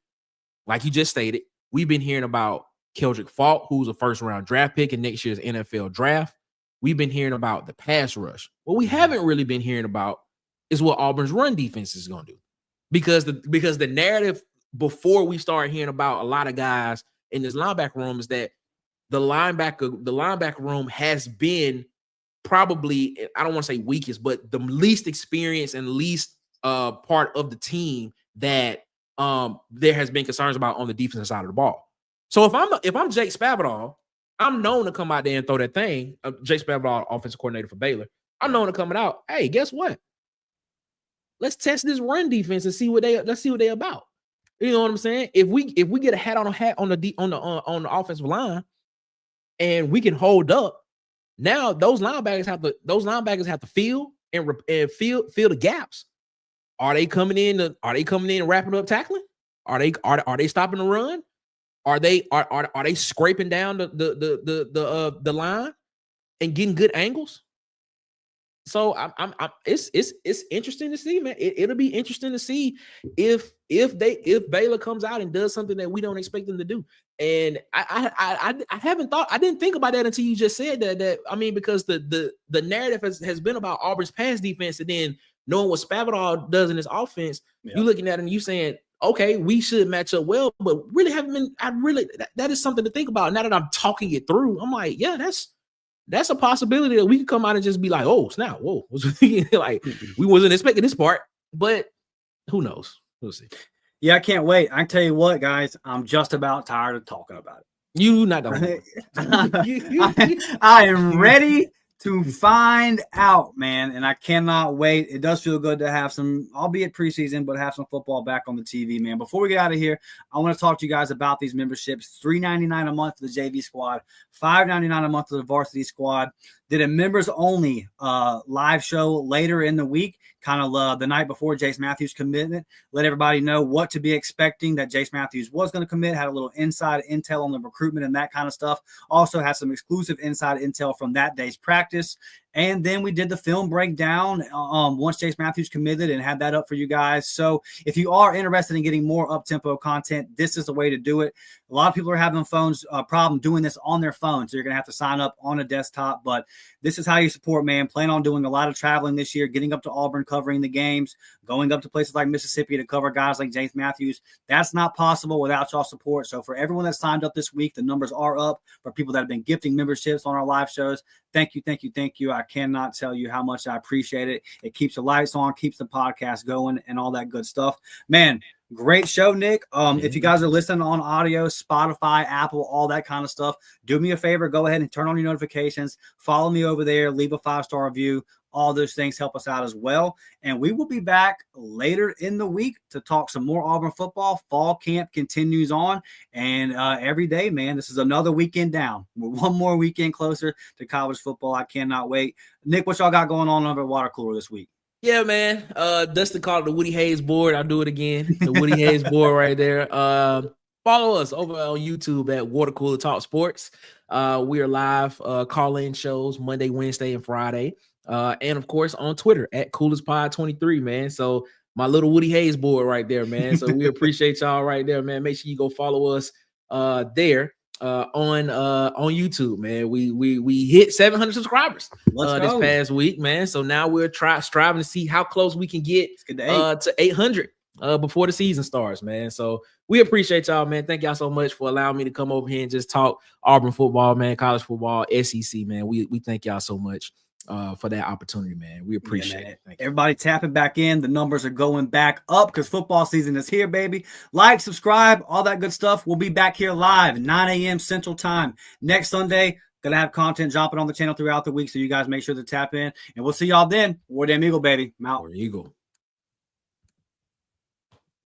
like you just stated. We've been hearing about Keldrick Falk, who's a first-round draft pick in next year's NFL draft. We've been hearing about the pass rush. What we haven't really been hearing about is what Auburn's run defense is going to do. Because the narrative before we start hearing about a lot of guys in this linebacker room is that the linebacker room has been probably, I don't want to say weakest, but the least experienced and least part of the team that there has been concerns about on the defensive side of the ball. So if I'm Jake Spavital, I'm known to come out there and throw that thing. Jake Spavital, offensive coordinator for Baylor, I'm known to coming out. Hey, guess what? Let's test this run defense and see what they about. You know what I'm saying? If we get a hat on the offensive line, and we can hold up, now those linebackers have to feel the gaps. Are they coming in and wrapping up tackling? Are they stopping the run? Are they scraping down the line and getting good angles? So it's interesting to see, man. It'll be interesting to see if Baylor comes out and does something that we don't expect them to do. And I didn't think about that until you just said that. I mean, because the narrative has been about Auburn's pass defense, and then knowing what Spavital does in his offense, you looking at it and you saying, okay, we should match up well, but really haven't been. That is something to think about. Now that I'm talking it through, I'm like, yeah, that's a possibility that we could come out and just be like, oh, snap, whoa. Like, we wasn't expecting this part, but who knows? We'll see. Yeah, I can't wait. I can tell you what, guys, I'm just about tired of talking about it. You not the I am ready to find out, man, and I cannot wait. It does feel good to have some, albeit preseason, but have some football back on the TV, man. Before we get out of here, I want to talk to you guys about these memberships. $3.99 a month for the JV squad, $5.99 a month for the varsity squad. Did a members-only live show later in the week, kind of the night before Jace Matthews' commitment. Let everybody know what to be expecting, that Jace Matthews was going to commit, had a little inside intel on the recruitment and that kind of stuff. Also had some exclusive inside intel from that day's practice. And then we did the film breakdown once Jace Matthews committed and had that up for you guys. So if you are interested in getting more up-tempo content, this is the way to do it. A lot of people are having problem doing this on their phone, so you're going to have to sign up on a desktop. But this is how you support, man. Plan on doing a lot of traveling this year, getting up to Auburn, covering the games, going up to places like Mississippi to cover guys like Jace Matthews. That's not possible without y'all support. So for everyone that signed up this week, the numbers are up. For people that have been gifting memberships on our live shows, thank you, thank you, thank you. I cannot tell you how much I appreciate it. It keeps the lights on, keeps the podcast going, and all that good stuff. Man, Great show, Nick. If you guys are listening on audio, Spotify, Apple, all that kind of stuff, do me a favor. Go ahead and turn on your notifications. Follow me over there. Leave a 5-star review. All those things help us out as well. And we will be back later in the week to talk some more Auburn football. Fall camp continues on. And every day, man, this is another weekend down. We're one more weekend closer to college football. I cannot wait. Nick, what y'all got going on over at Water Cooler this week? Yeah, man. Dustin called it the Woody Hayes board. I'll do it again. The Woody Hayes board right there. Follow us over on YouTube at Water Cooler Talk Sports. We are live call-in shows Monday, Wednesday, and Friday. And of course on Twitter at CoolersPod23, man. So my little Woody Hayes board right there, man. So we appreciate y'all right there, man. Make sure you go follow us there. On YouTube, man. We hit 700 subscribers this past week, man. So now we're striving to see how close we can get to 800 before the season starts, man. So we appreciate y'all, man. Thank y'all so much for allowing me to come over here and just talk Auburn football, man, college football, SEC, man. We thank y'all so much for that opportunity, man. We appreciate it. Everybody tapping back in. The numbers are going back up because football season is here, baby. Like, subscribe, all that good stuff. We'll be back here live 9 a.m. Central Time next Sunday. Gonna have content dropping on the channel throughout the week, so you guys make sure to tap in. And we'll see y'all then. War Damn Eagle, baby. I'm out. War Eagle.